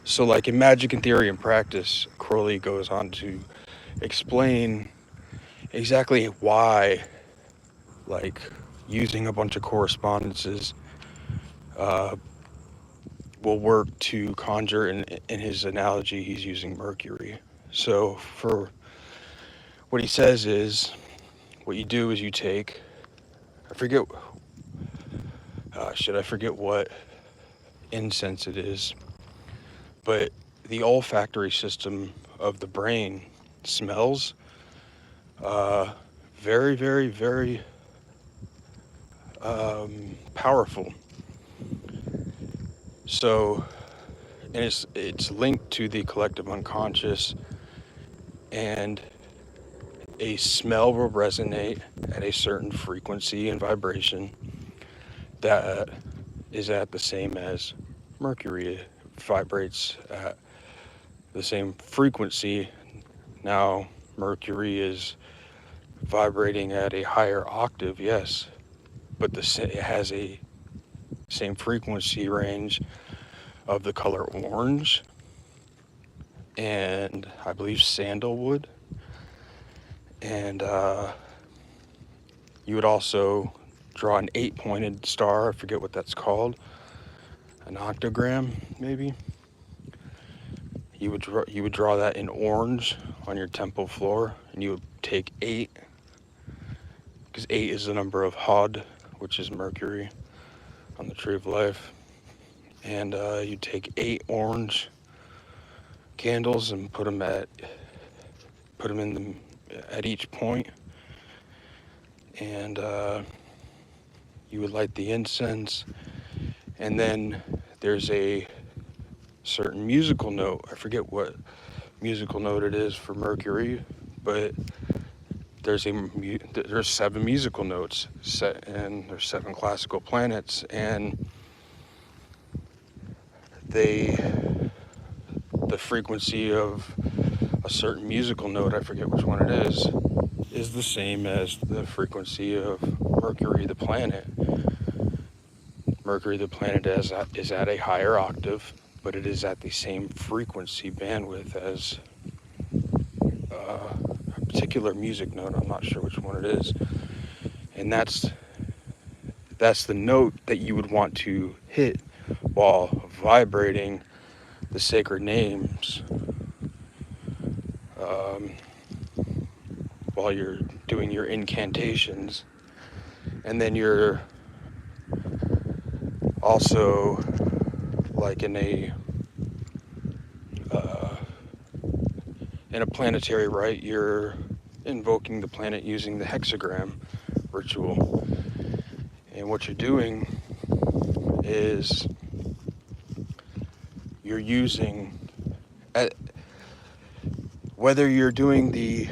So like in Magic and Theory and Practice, Crowley goes on to explain exactly why, like, using a bunch of correspondences will work to conjure. In his analogy, he's using Mercury. So for what he says is, what you do is you take, I forget what incense it is, but the olfactory system of the brain smells very, very, very powerful. So, and it's linked to the collective unconscious, and a smell will resonate at a certain frequency and vibration that is at the same as Mercury. It vibrates at the same frequency. Now, Mercury is vibrating at a higher octave, yes, but it has a same frequency range of the color orange and I believe sandalwood. And you would also draw an 8-pointed star. I forget what that's called. An octagram, maybe. You would draw that in orange on your temple floor, and you would take 8, because 8 is the number of Hod, which is Mercury on the Tree of Life. And you take 8 orange candles and put them at each point, and you would light the incense, and then there's a certain musical note. I forget what musical note it is for Mercury, but there's 7 musical notes set, and there's 7 classical planets, and the frequency of a certain musical note, I forget which one it is the same as the frequency of Mercury the planet. Mercury the planet is at a higher octave, but it is at the same frequency bandwidth as a particular music note. I'm not sure which one it is. And that's the note that you would want to hit while vibrating the sacred names, while you're doing your incantations. And then you're also, like in a planetary rite, you're invoking the planet using the hexagram ritual. And what you're doing is you're using, whether you're doing the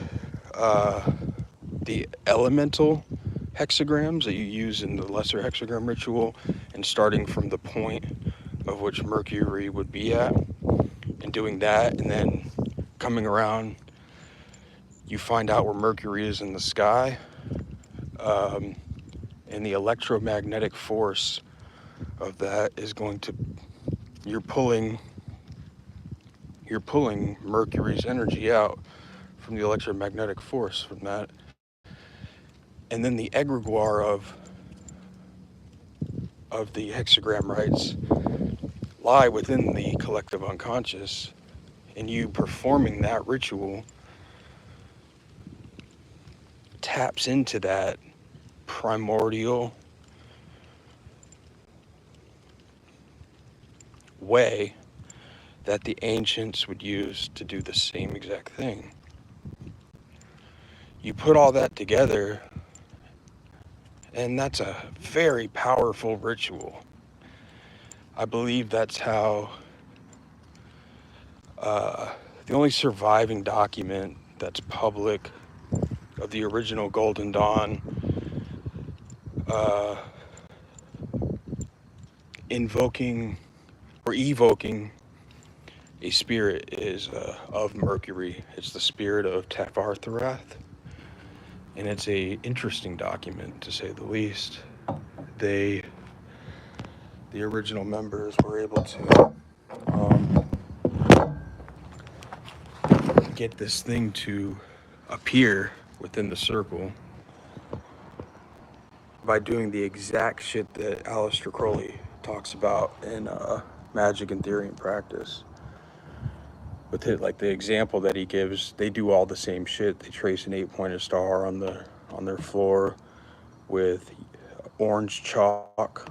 elemental hexagrams that you use in the lesser hexagram ritual, and starting from the point of which Mercury would be at, and doing that, and then coming around, you find out where Mercury is in the sky, and the electromagnetic force of that is going to, you're pulling Mercury's energy out from the electromagnetic force from that. And then the egregore of the hexagram rites lie within the collective unconscious, and you performing that ritual taps into that primordial way that the ancients would use to do the same exact thing. You put all that together, and that's a very powerful ritual. I believe that's how the only surviving document that's public of the original Golden Dawn uh, invoking or evoking a spirit is of Mercury. It's the spirit of Tafartharath, and it's a interesting document to say the least. The original members were able to get this thing to appear within the circle by doing the exact shit that Aleister Crowley talks about in Magic and Theory and Practice. With it, like the example that he gives, they do all the same shit. They trace an 8-pointed star on their floor with orange chalk,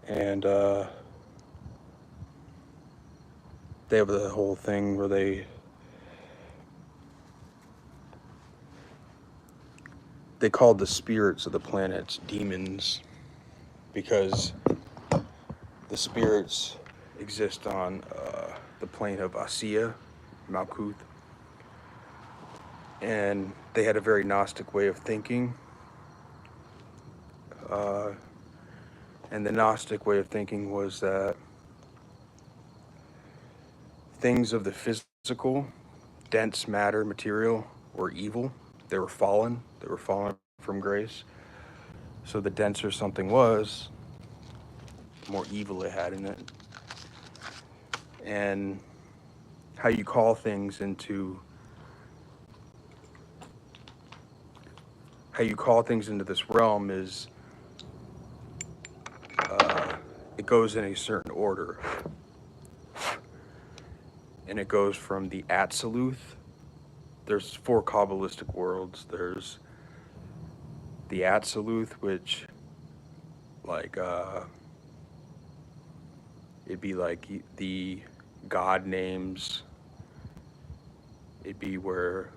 and they have the whole thing where they called the spirits of the planets demons, because the spirits exist on the plane of Asiya, Malkuth, and they had a very Gnostic way of thinking. And the Gnostic way of thinking was that things of the physical, dense matter, material, were evil. They were fallen. They were fallen from grace. So the denser something was, the more evil it had in it. And how you call things into this realm is it goes in a certain order. And it goes from the Absoluth. There's 4 Kabbalistic worlds. There's the Absoluth, which, like, it'd be like the God names. It'd be where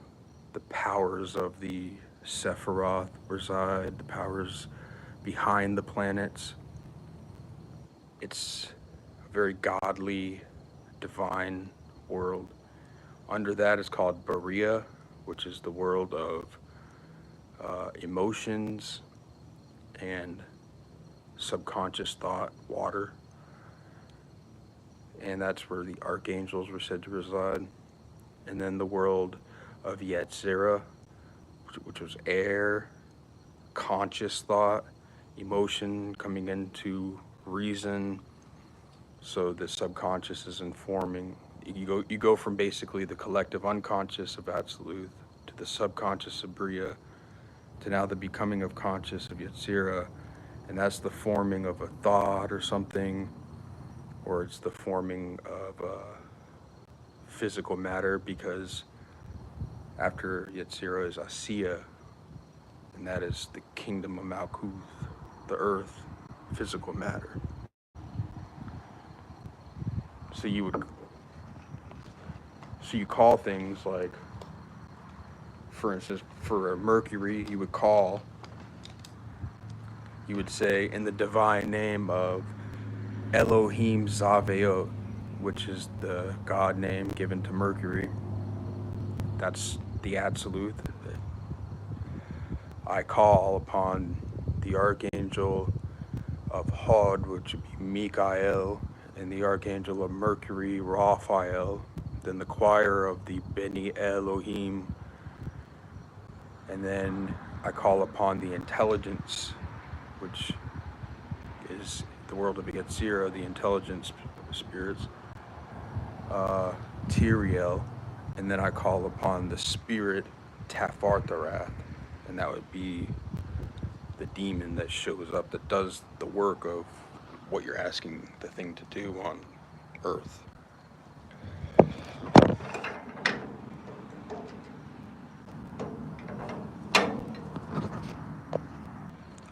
the powers of the Sephiroth reside, the powers behind the planets. It's a very godly, divine world. Under that is called Berea, which is the world of emotions and subconscious thought, water. And that's where the archangels were said to reside. And then the world of Yetzirah, which was air, conscious thought, emotion coming into reason. So the subconscious is informing. You go from basically the collective unconscious of Absolute to the subconscious of Bria to now the becoming of conscious of Yetzirah, and that's the forming of a thought or something, or it's the forming of physical matter, because after Yetzirah is Asiya, and that is the kingdom of Malkuth, the earth, physical matter. So you call things like, for instance, for Mercury, you would say, in the divine name of Elohim Zaveot, which is the God name given to Mercury. That's the Absolute. I call upon the Archangel of Hod, which would be Michael, and the Archangel of Mercury, Raphael, then the choir of the Beni Elohim, and then I call upon the intelligence, which is the world of Yetzirah, the intelligence spirits, Tiriel, And then I call upon the spirit Tafartharath, and that would be the demon that shows up, that does the work of what you're asking the thing to do on Earth.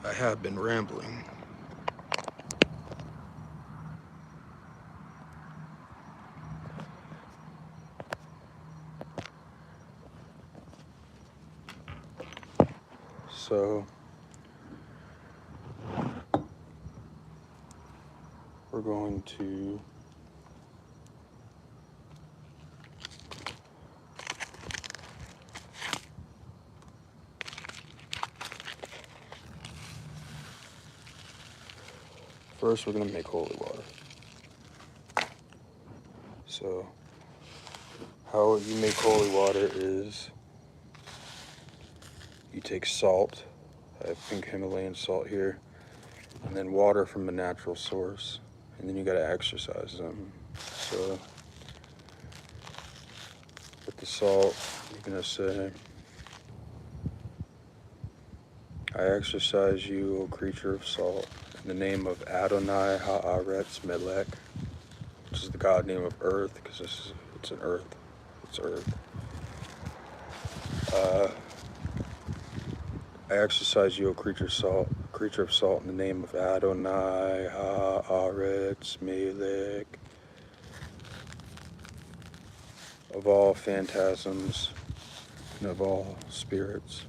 I have been rambling. So we're going to first we're going to make holy water. So how you make holy water is you take salt. I have pink Himalayan salt here, and then water from a natural source, and then you got to exercise them. So with the salt, you're going to say, I exercise you, O creature of salt, in the name of Adonai Haaretz Melech, which is the god name of earth, because it's an earth. It's earth. I exercise you, O creature of salt, in the name of Adonai Haaretz Melech, of all phantasms and of all spirits,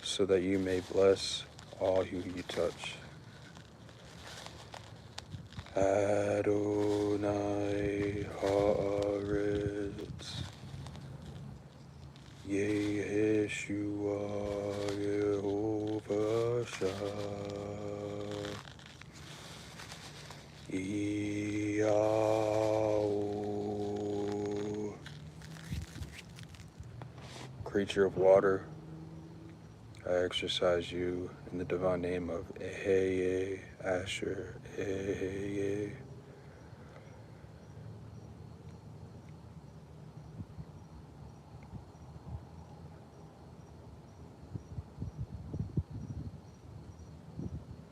so that you may bless all who you touch. Adonai Haaretz Yeshua Yehovah Shah Yahweh. Creature of water, I exercise you in the divine name of Eheye Asher Eheye.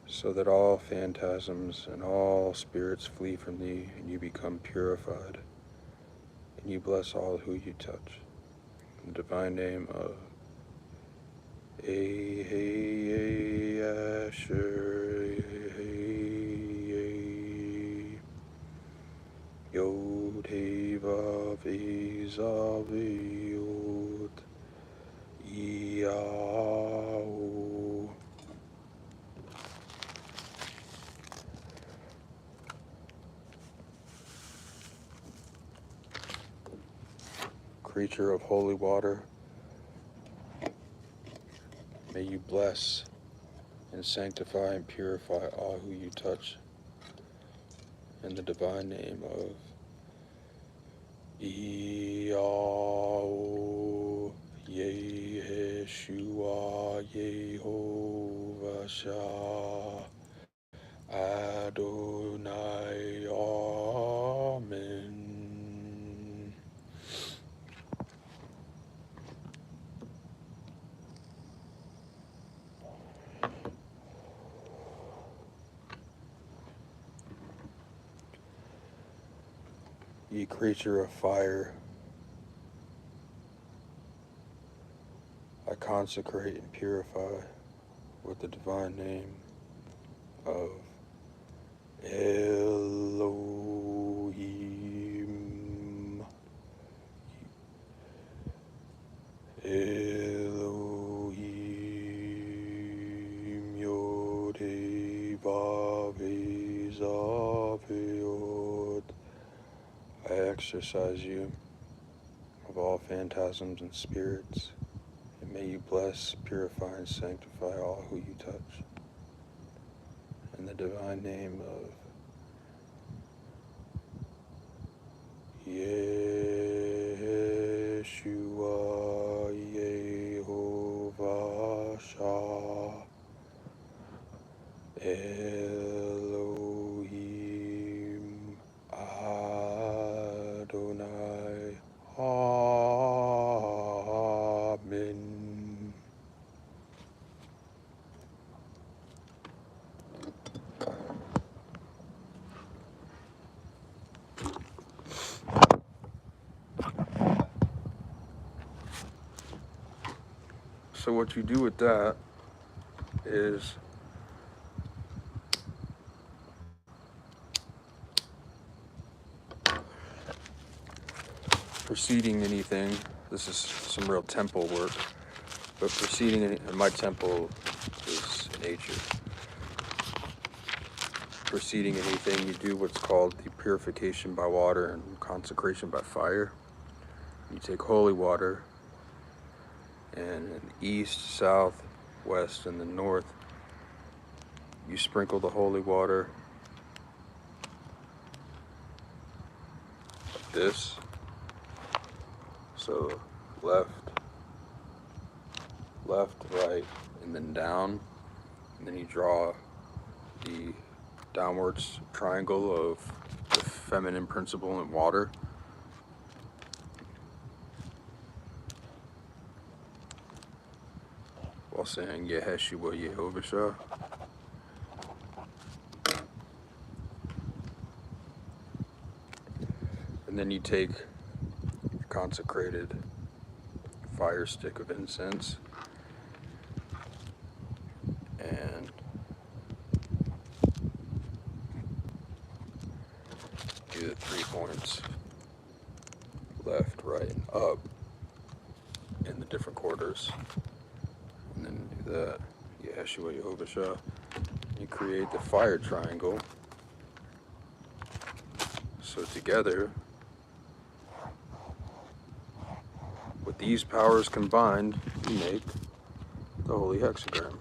So that all phantasms and all spirits flee from thee, and you become purified, and you bless all who you touch. In the divine name of Eheye Asher Eheye Yod He Vav He Zav He Yod Yahweh. Creature of holy water, may you bless and sanctify and purify all who you touch. In the divine name of Yahweh, Yeshua, Yehovah Shah, Adonai, Amen. Ye creature of fire, I consecrate and purify with the divine name of Elohim, Elohim, Yod He Vav He Zav He Yod. I exercise you of all phantasms and spirits, and may you bless, purify, and sanctify all who you touch. In the divine name of Yeshua, Yehovah Shah, Elohim, Adonai, So what you do with that is preceding anything. This is some real temple work, but preceding and my temple is nature. Preceding anything, you do what's called the purification by water and consecration by fire. You take holy water, and in the east, south, west, and the north, you sprinkle the holy water like this. So left, right, and then down. And then you draw the downwards triangle of the feminine principle in water. While saying Yeshua Yehovah. And then you take your consecrated fire stick of incense and do the 3 points, left, right, and up in the different quarters. And then do that, Yeshua Yehovah. You create the fire triangle. So together, with these powers combined, you make the holy hexagram.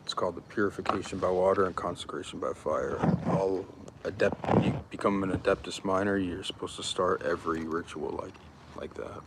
It's called the purification by water and consecration by fire. When you become an Adeptus Minor, you're supposed to start every ritual like that.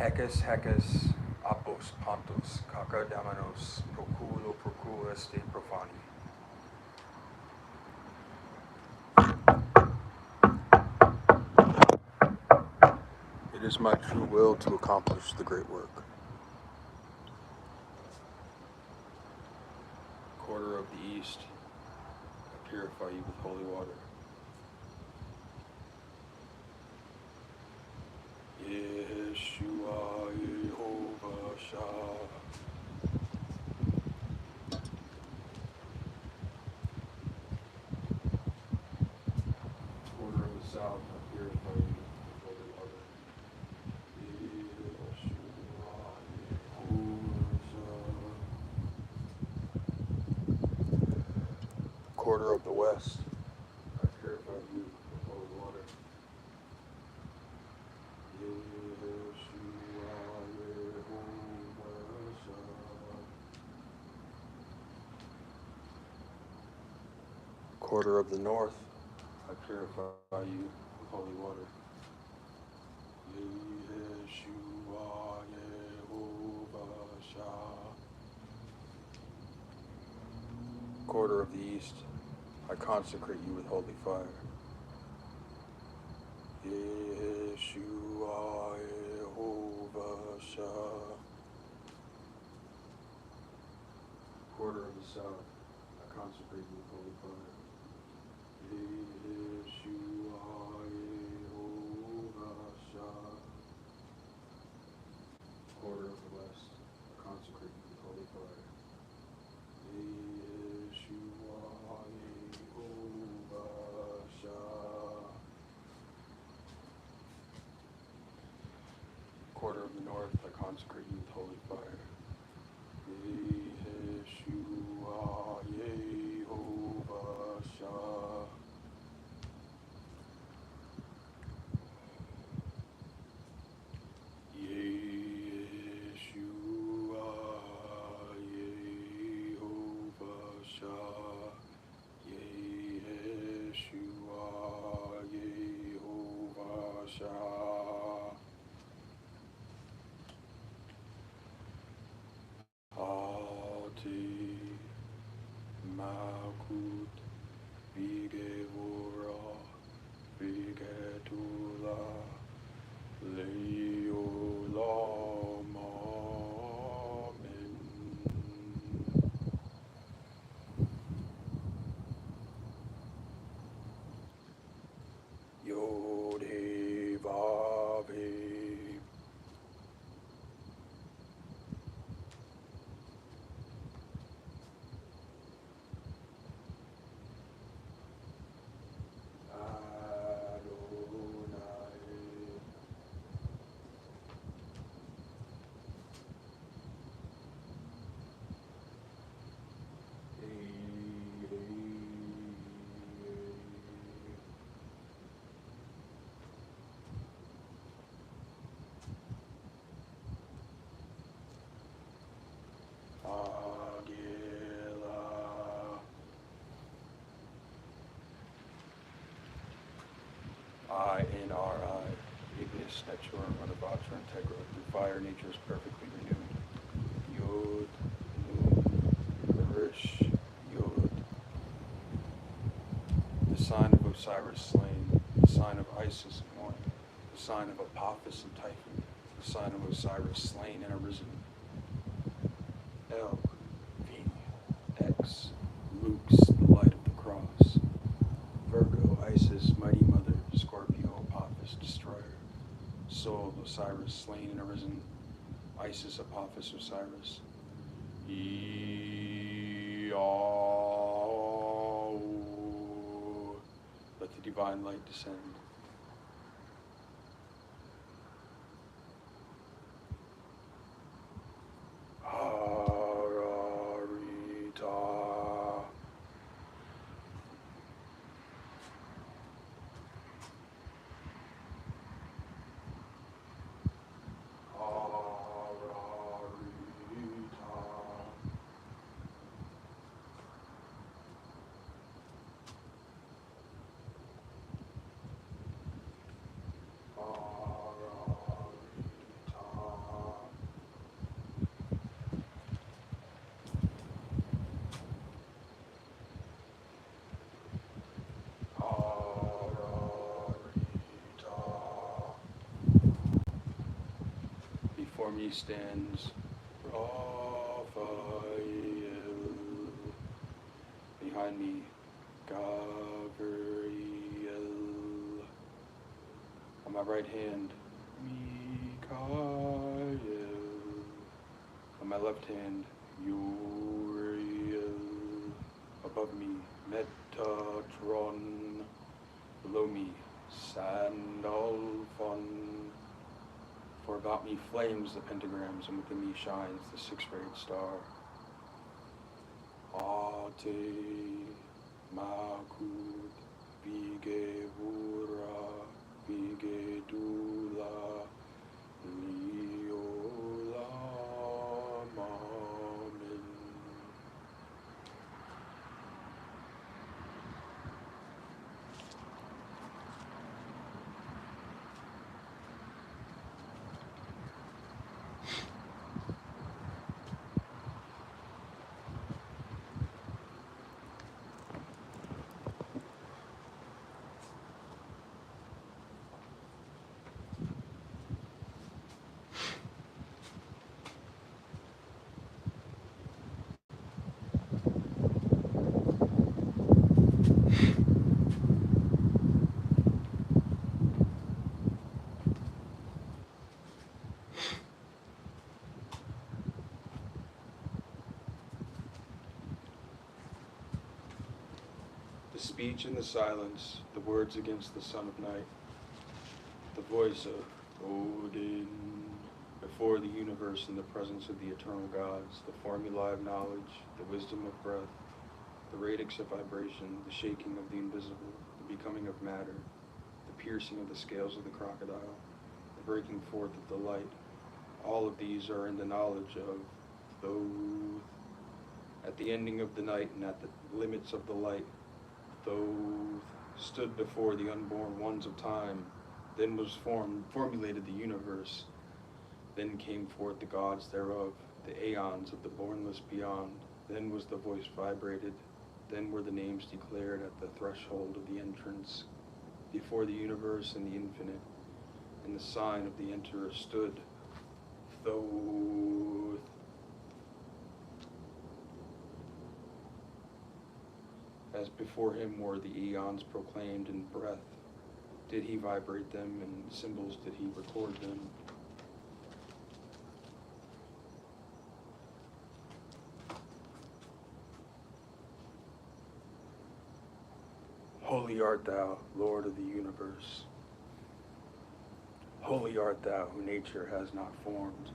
Heces, heces, apos, pontos, caca damanos, proculo, procul este profani. It is my true will to accomplish the great work. Quarter of the east, I purify you with holy water. Yeshua, Yehovah, Shah. Quarter of the south, I purify you with holy water. Yeshua, Yehovah, Shah. Quarter of the west, I purify you with holy water. Quarter of the north, I purify you with holy water. Yeshua, Yehovah, Shah. Quarter of the east, I consecrate you with holy fire. Yeshua, Yehovah, Shah. Quarter of the south, I consecrate you with holy fire. Yeshua, Yehovah, Shah. Quarter of the west, I consecrate you with holy fire. Yeshua, Yehovah, Shah. Quarter of the north, I consecrate you with holy fire. Yeshua, Yehovah, Shah. Yeshua, Yehovah, Shah. Yeshua, Yehovah, Shah. Ati Malkut Vigevora Vigetula Leolam Amen. Yod He Vav He. I-N-R-I, Ignis, Naturum, Unabatra, Integra, through fire, nature is perfectly renewed. Yod, Nun, Rish, Yod. The sign of Osiris slain, the sign of Isis in mourning, the sign of Apophis and Typhon, the sign of Osiris slain and arisen. L, V, X, Lux, the light of the cross. Virgo, Isis, mighty mother, Scorpio, Apophis, destroyer. Soul, Osiris, slain and arisen. Isis, Apophis, Osiris. Let the divine light descend. Ararita. Before me stands Raphael. Behind me, Gabriel. On my right hand, Michael. On my left hand, Uriel. Above me, Metatron. Below me, Sandalphon. For about me flames the pentagrams, and within me shines the six-rayed star. Ate Makut Vigevura Vigedula Liola Mamin. The speech in the silence, the words against the son of night, the voice of Odin before the universe in the presence of the eternal gods, the formula of knowledge, the wisdom of breath, the radix of vibration, the shaking of the invisible, the becoming of matter, the piercing of the scales of the crocodile, the breaking forth of the light. All of these are in the knowledge of Thoth. At the ending of the night and at the limits of the light, Thoth stood before the unborn ones of time. Then was formulated the universe. Then came forth the gods thereof, the aeons of the bornless beyond. Then was the voice vibrated. Then were the names declared at the threshold of the entrance. Before the universe and the infinite, and the sign of the enterer stood Thoth. As before him were the eons proclaimed in breath. Did he vibrate them, and symbols did he record them? Holy art thou, Lord of the universe. Holy art thou, who nature has not formed.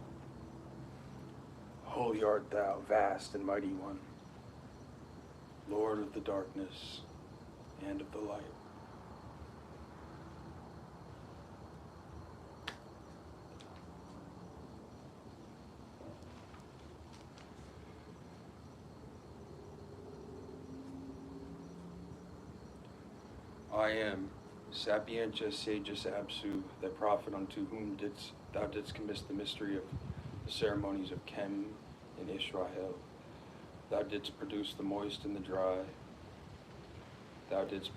Holy art thou, vast and mighty one, Lord of the darkness and of the light. I am Sapientia Sages Absu, thy prophet unto whom thou didst commit the mystery of the ceremonies of Chem and Israel. Thou didst produce the moist and the dry. Thou didst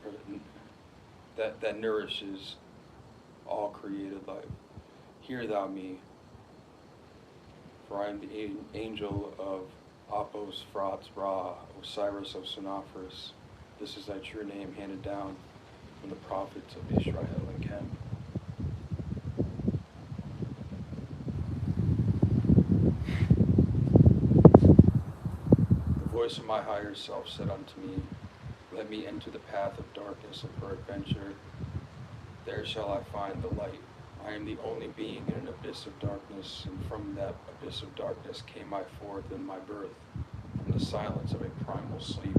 that nourishes all created life. Hear thou me, for I am the angel of Apos Frats Ra, Osiris of Sonophorus. This is thy true name handed down from the prophets of Israel and Chem. The voice of my higher self said unto me, let me enter the path of darkness and peradventure there shall I find the light. I am the only being in an abyss of darkness, and from that abyss of darkness came I forth in my birth, from the silence of a primal sleep.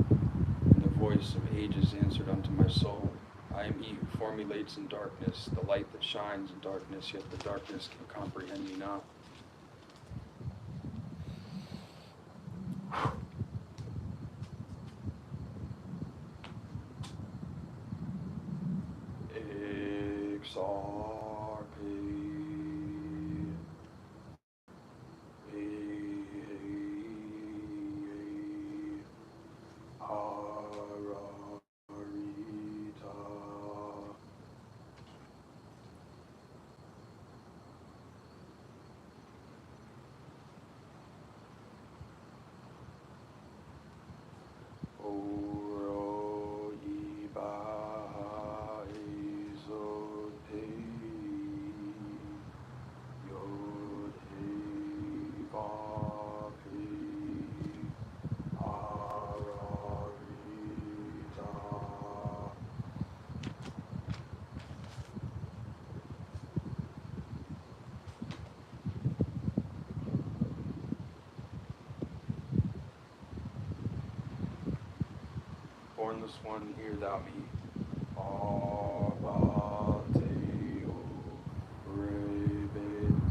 And the voice of ages answered unto my soul, I am he who formulates in darkness, the light that shines in darkness, yet the darkness can comprehend me not. Bornless one, hear thou me. Abateo rebet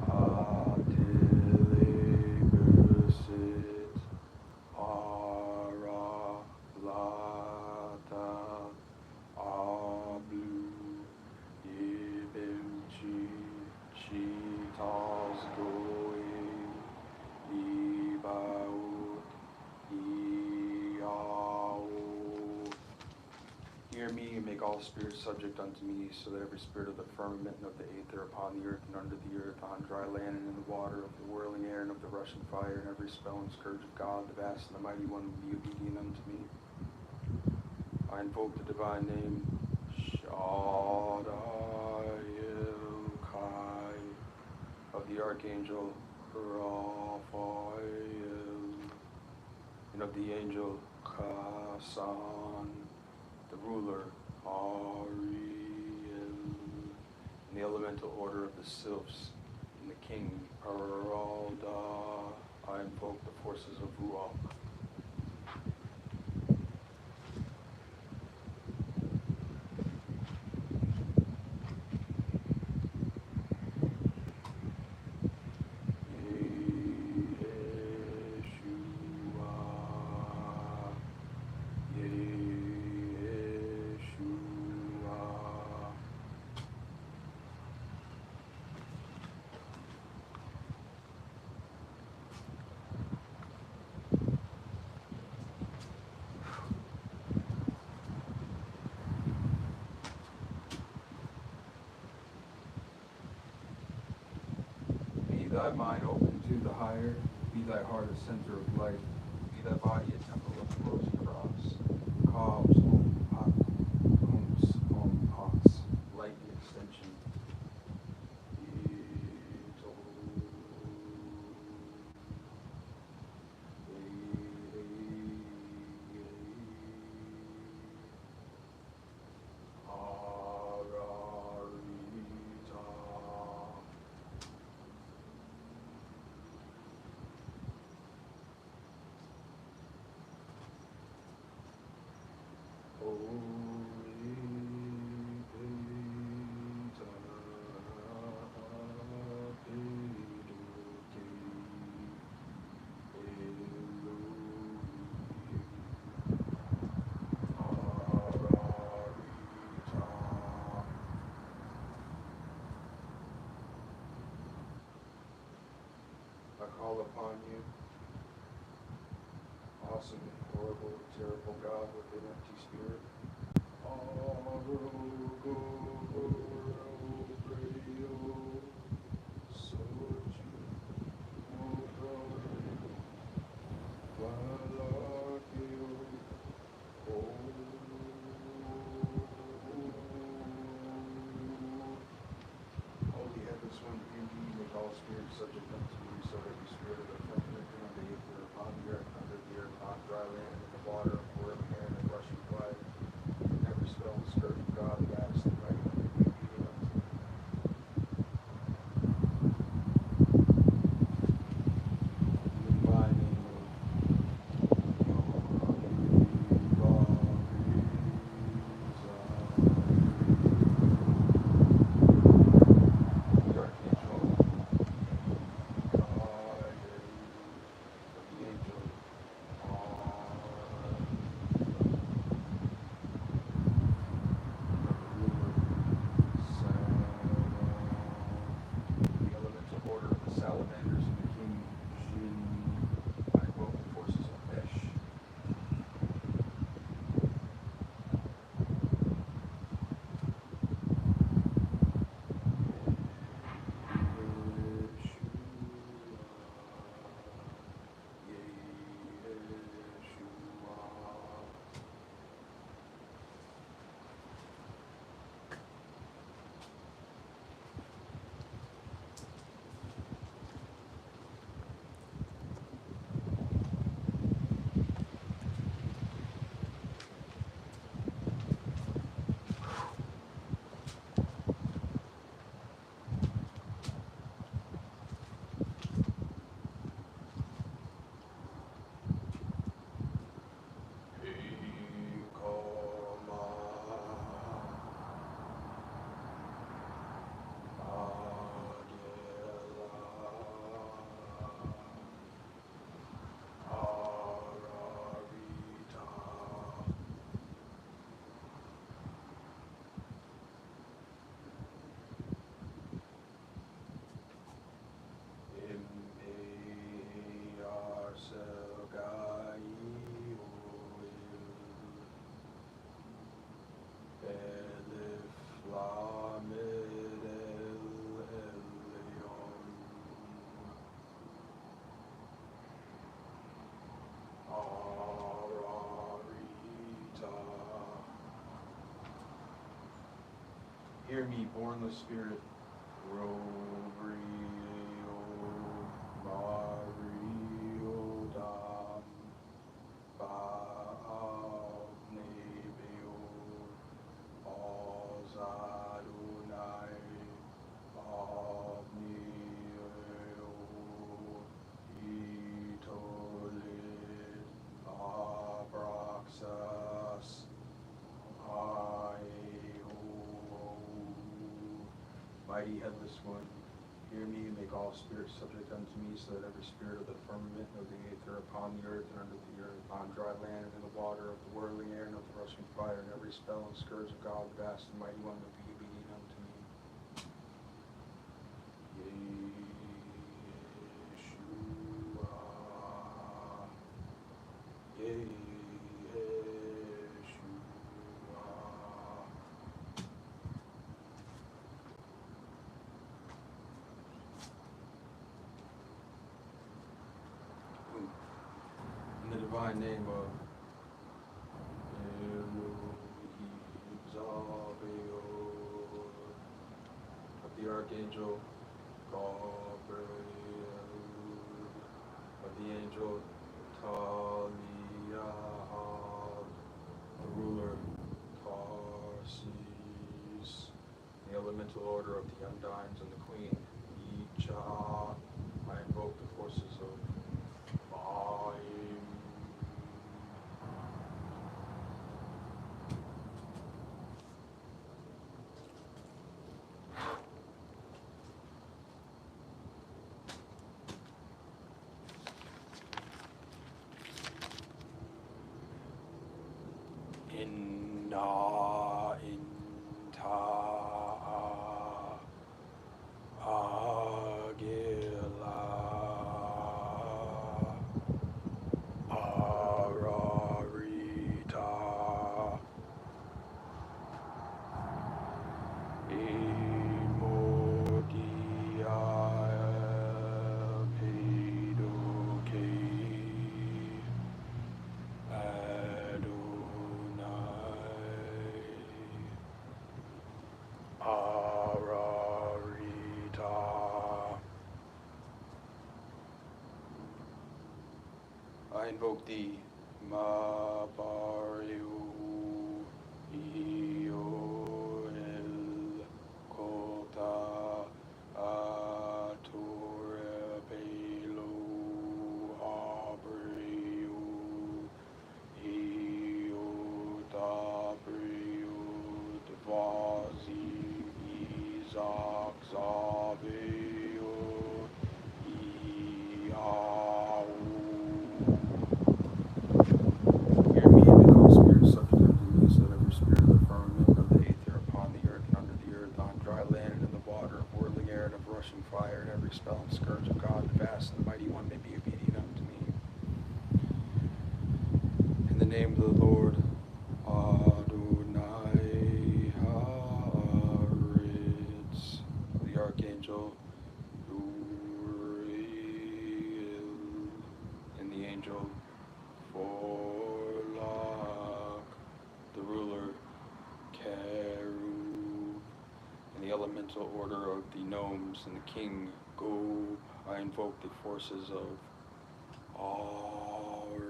atelebersit ara lata ablu yebemchi chitas goe ibaut iao. Hear me and make all spirits subject unto me, so that every spirit of the firmament and of the aether upon the earth and under the earth, on dry land and in the water, of the whirling air and of the rushing fire, and every spell and scourge of God, the vast and the mighty one, will be obedient unto me. I invoke the divine name Shaddai Kai of the archangel Raphael and of the angel Kasan, the ruler Ariel, and the elemental order of the sylphs, and the king Aralda. I invoke the forces of Ruach. Be thy mind open to the higher, be thy heart a center of light, be thy body a temple of the rosy cross. Calves, home pox, light the extension. I call upon you, awesome, horrible, terrible God with an empty spirit. Holy heavens, one hear me, make all spirits subject unto you, so that every spirit of the firmament and of the aether upon the earth, under the earth, on dry land, in the water, of whirling air, and rushing fire, and every spell and scourge of God, vast and mighty, will be obedient unto me. In the divine name of Hear me, Bornless spirit. Rovrio, Mario, Dam, Baal, Nebeo, Ozadonai, Abneo, Itolit, Abraxas, Mighty headless one, hear me and make all spirits subject unto me, so that every spirit of the firmament of the aether upon the earth and under the earth, on dry land and in the water, of the whirling air and of the rushing fire, and every spell and scourge of God, the vast and mighty one, would be obedient unto me. Yeshua. Yeshua. In the divine name of the Archangel Gabriel, of the angel Taliah, the ruler Tarsis, the elemental order of the Undines and the Queen Icha. I invoke the forces of Baim. Inna inta agila ararita imodia pedoke Ararita. I invoke thee, Mabariu, Ioel, Kota, Ature, Belo, Abriu, Iotabriu, Dvazi, Isaac, Zavio, Iau. Hear me and make all spirits subject unto me, so that every spirit of the firmament of the aether upon the earth and under the earth, on dry land and in the water, of whirling air and of rushing fire, and every spell and scourge of God, the vast and the mighty one, may be obedient unto me. In the name of the Lord, Adonai Haaretz, the Archangel Uriel, and the angel Forlach, the ruler Kerub, and the elemental order of the gnomes and the king Gob. I invoke the forces of Augoeides.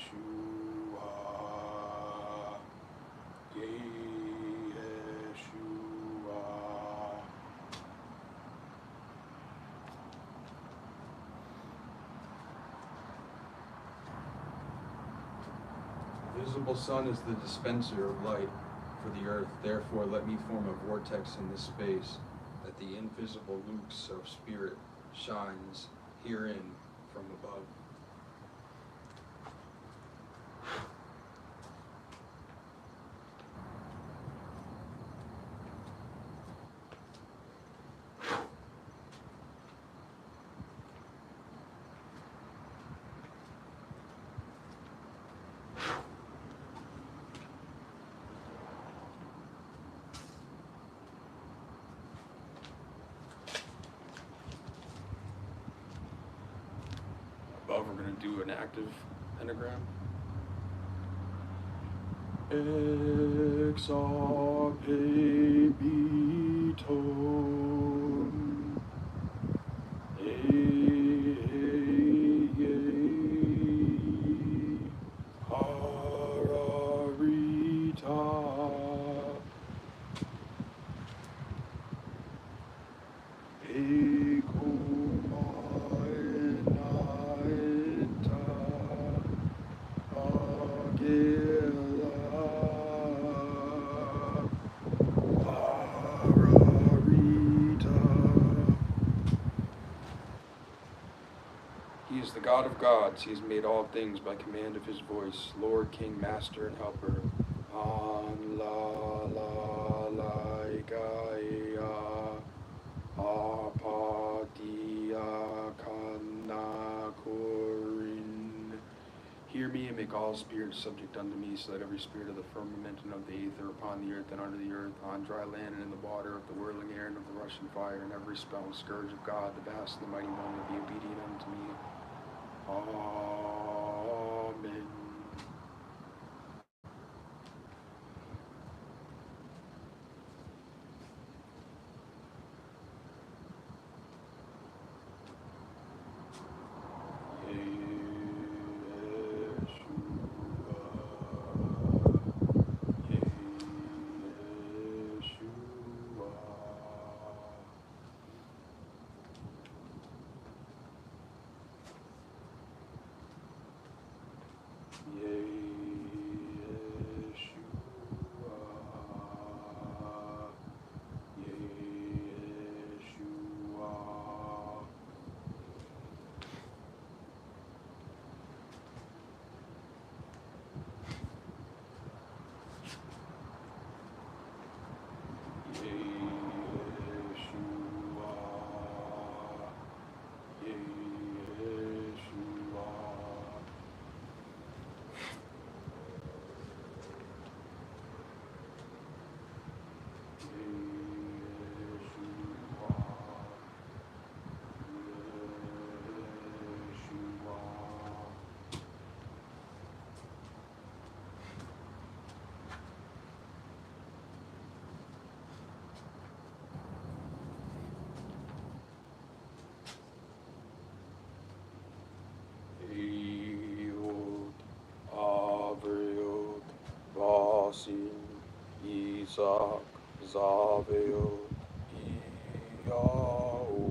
Yeshua. Yeshua. The visible sun is the dispenser of light for the earth. Therefore, let me form a vortex in this space, that the invisible lux of spirit shines herein from above. above, we're going to do an active anagram. Ex oppibitum, hararita, ecumaenita, agila, hararita. He is the God of gods. He has made all things by command of his voice. Lord, King, Master, and Helper. An la la la gaia apatia kanakurin. Hear me and make all spirits subject unto me, so that every spirit of the firmament and of the aether, upon the earth and under the earth, on dry land and in the water, of the whirling air and of the rushing fire, and every spell and scourge of God, the vast and the mighty one, will be obedient unto me. Amen. Isaac, Zaveo, Iao.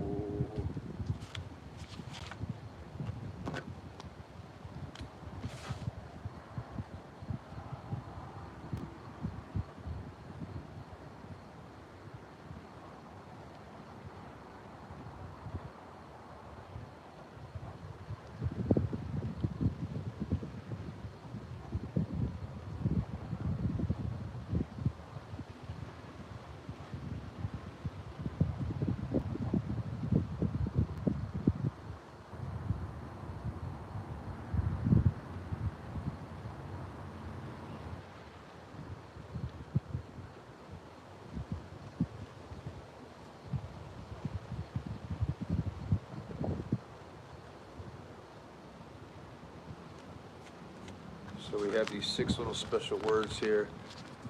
So we have these 6 little special words here.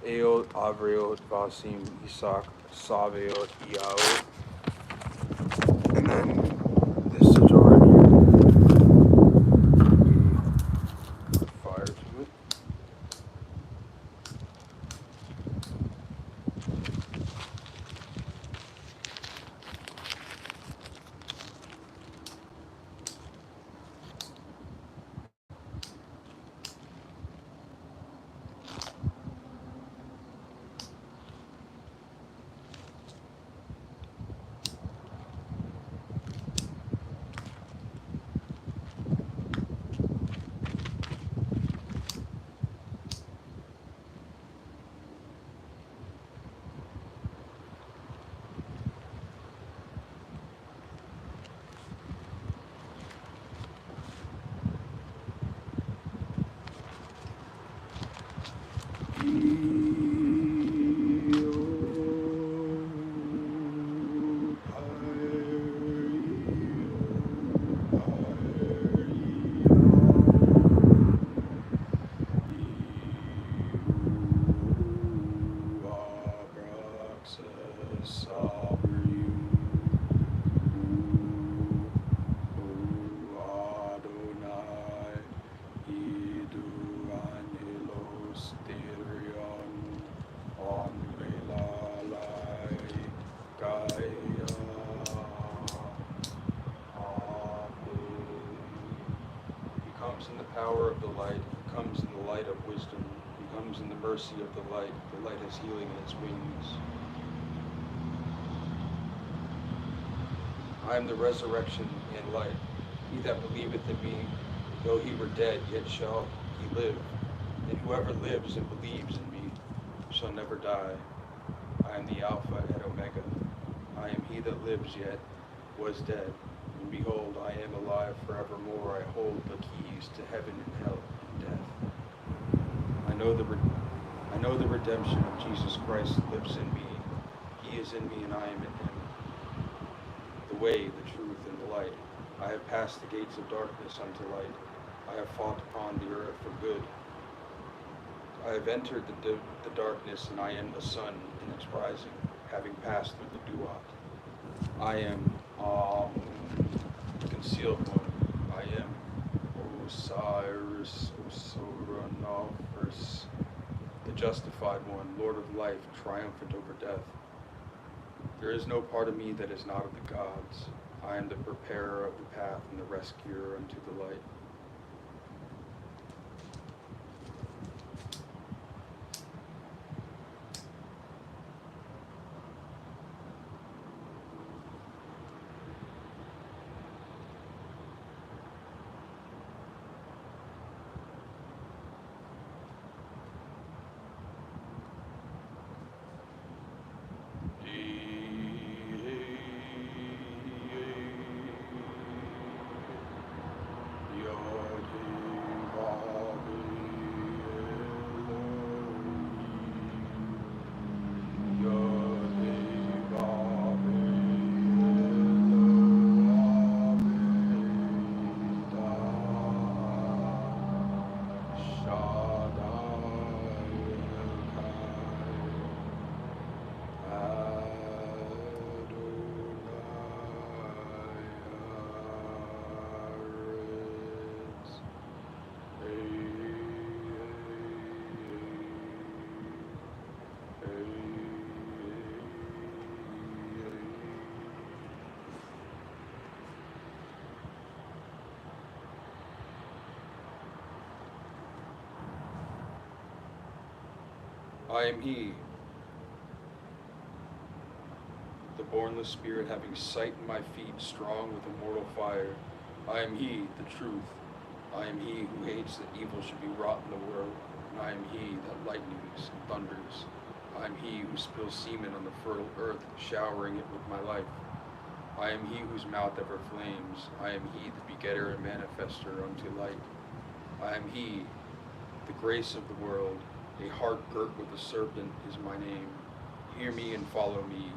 Eot, Avreot, Vasim, Isaac, Saveot, Iao. And then this sigil right here, we put fire to it. comes in the power of the light, he comes in the light of wisdom, he comes in the mercy of the light has healing in its wings. I am the resurrection and life. He that believeth in me, though he were dead, yet shall he live. And whoever lives and believes in me shall never die. I am the Alpha and Omega. I am he that lives yet was dead. And behold, I am alive forevermore. I hold the keys to heaven and hell and death. I know the redemption of Jesus Christ lives in me. He is in me and I am in him. The way, the truth, and the light. I have passed the gates of darkness unto light. I have fought upon the earth for good. I have entered the darkness, and I am the sun in its rising, having passed through the duat. I am the concealed one. I am Osiris, Osiranophis, the justified one, Lord of life, triumphant over death. There is no part of me that is not of the gods. I am the preparer of the path and the rescuer unto the light. I am he, the Bornless spirit having sight in my feet, strong with immortal fire. I am he, the truth. I am he who hates that evil should be wrought in the world. And I am he that lightnings and thunders. I am he who spills semen on the fertile earth, showering it with my life. I am he whose mouth ever flames. I am he, the begetter and manifester unto light. I am he, the grace of the world. A heart girt with a serpent is my name. Hear me and follow me,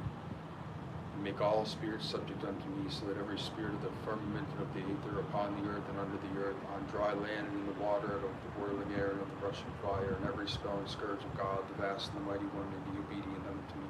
and make all spirits subject unto me, so that every spirit of the firmament and of the aether, upon the earth and under the earth, on dry land and in the water, and of the whirling air and of the rushing fire, and every spell and scourge of God, the vast and the mighty one, and be obedient unto me.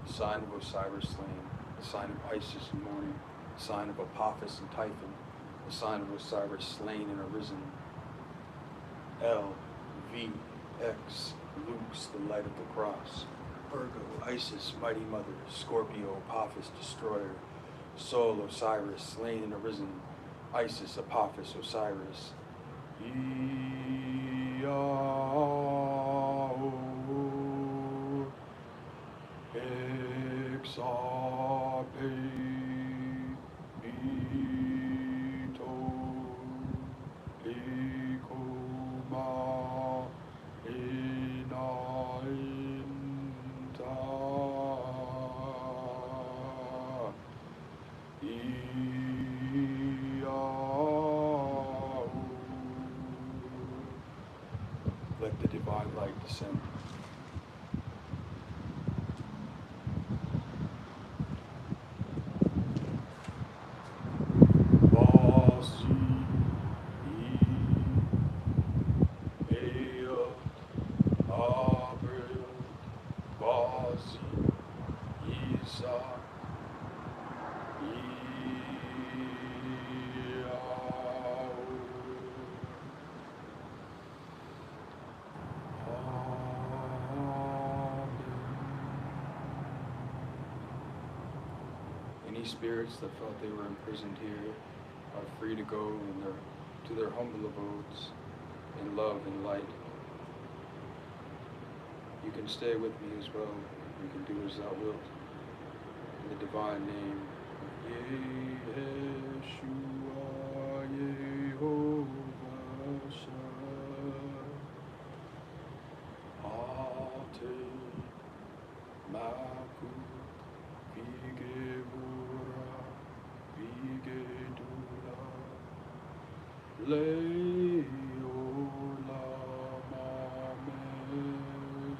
Sign of Osiris slain, the sign of Isis in mourning, the sign of Apophis and Typhon, the sign of Osiris slain and arisen. L, V, X, Lux, the light of the cross. Virgo, Isis, mighty mother, Scorpio, Apophis, destroyer. Sol, Osiris, slain and arisen. Isis, Apophis, Osiris. Yahweh. Sape ito ikuma inainta iau. Let the divine light descend. Vasi ea abril vasi isa iau. Any spirits that felt they were imprisoned here are free to go to their humble abodes in love and light. You can stay with me as well. You can do as thou wilt. In the divine name of Yeshua, Yehovah Shah. Ate Maku Vigevura Vigedula Leolam Amen.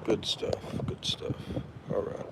Good stuff, good stuff. All right.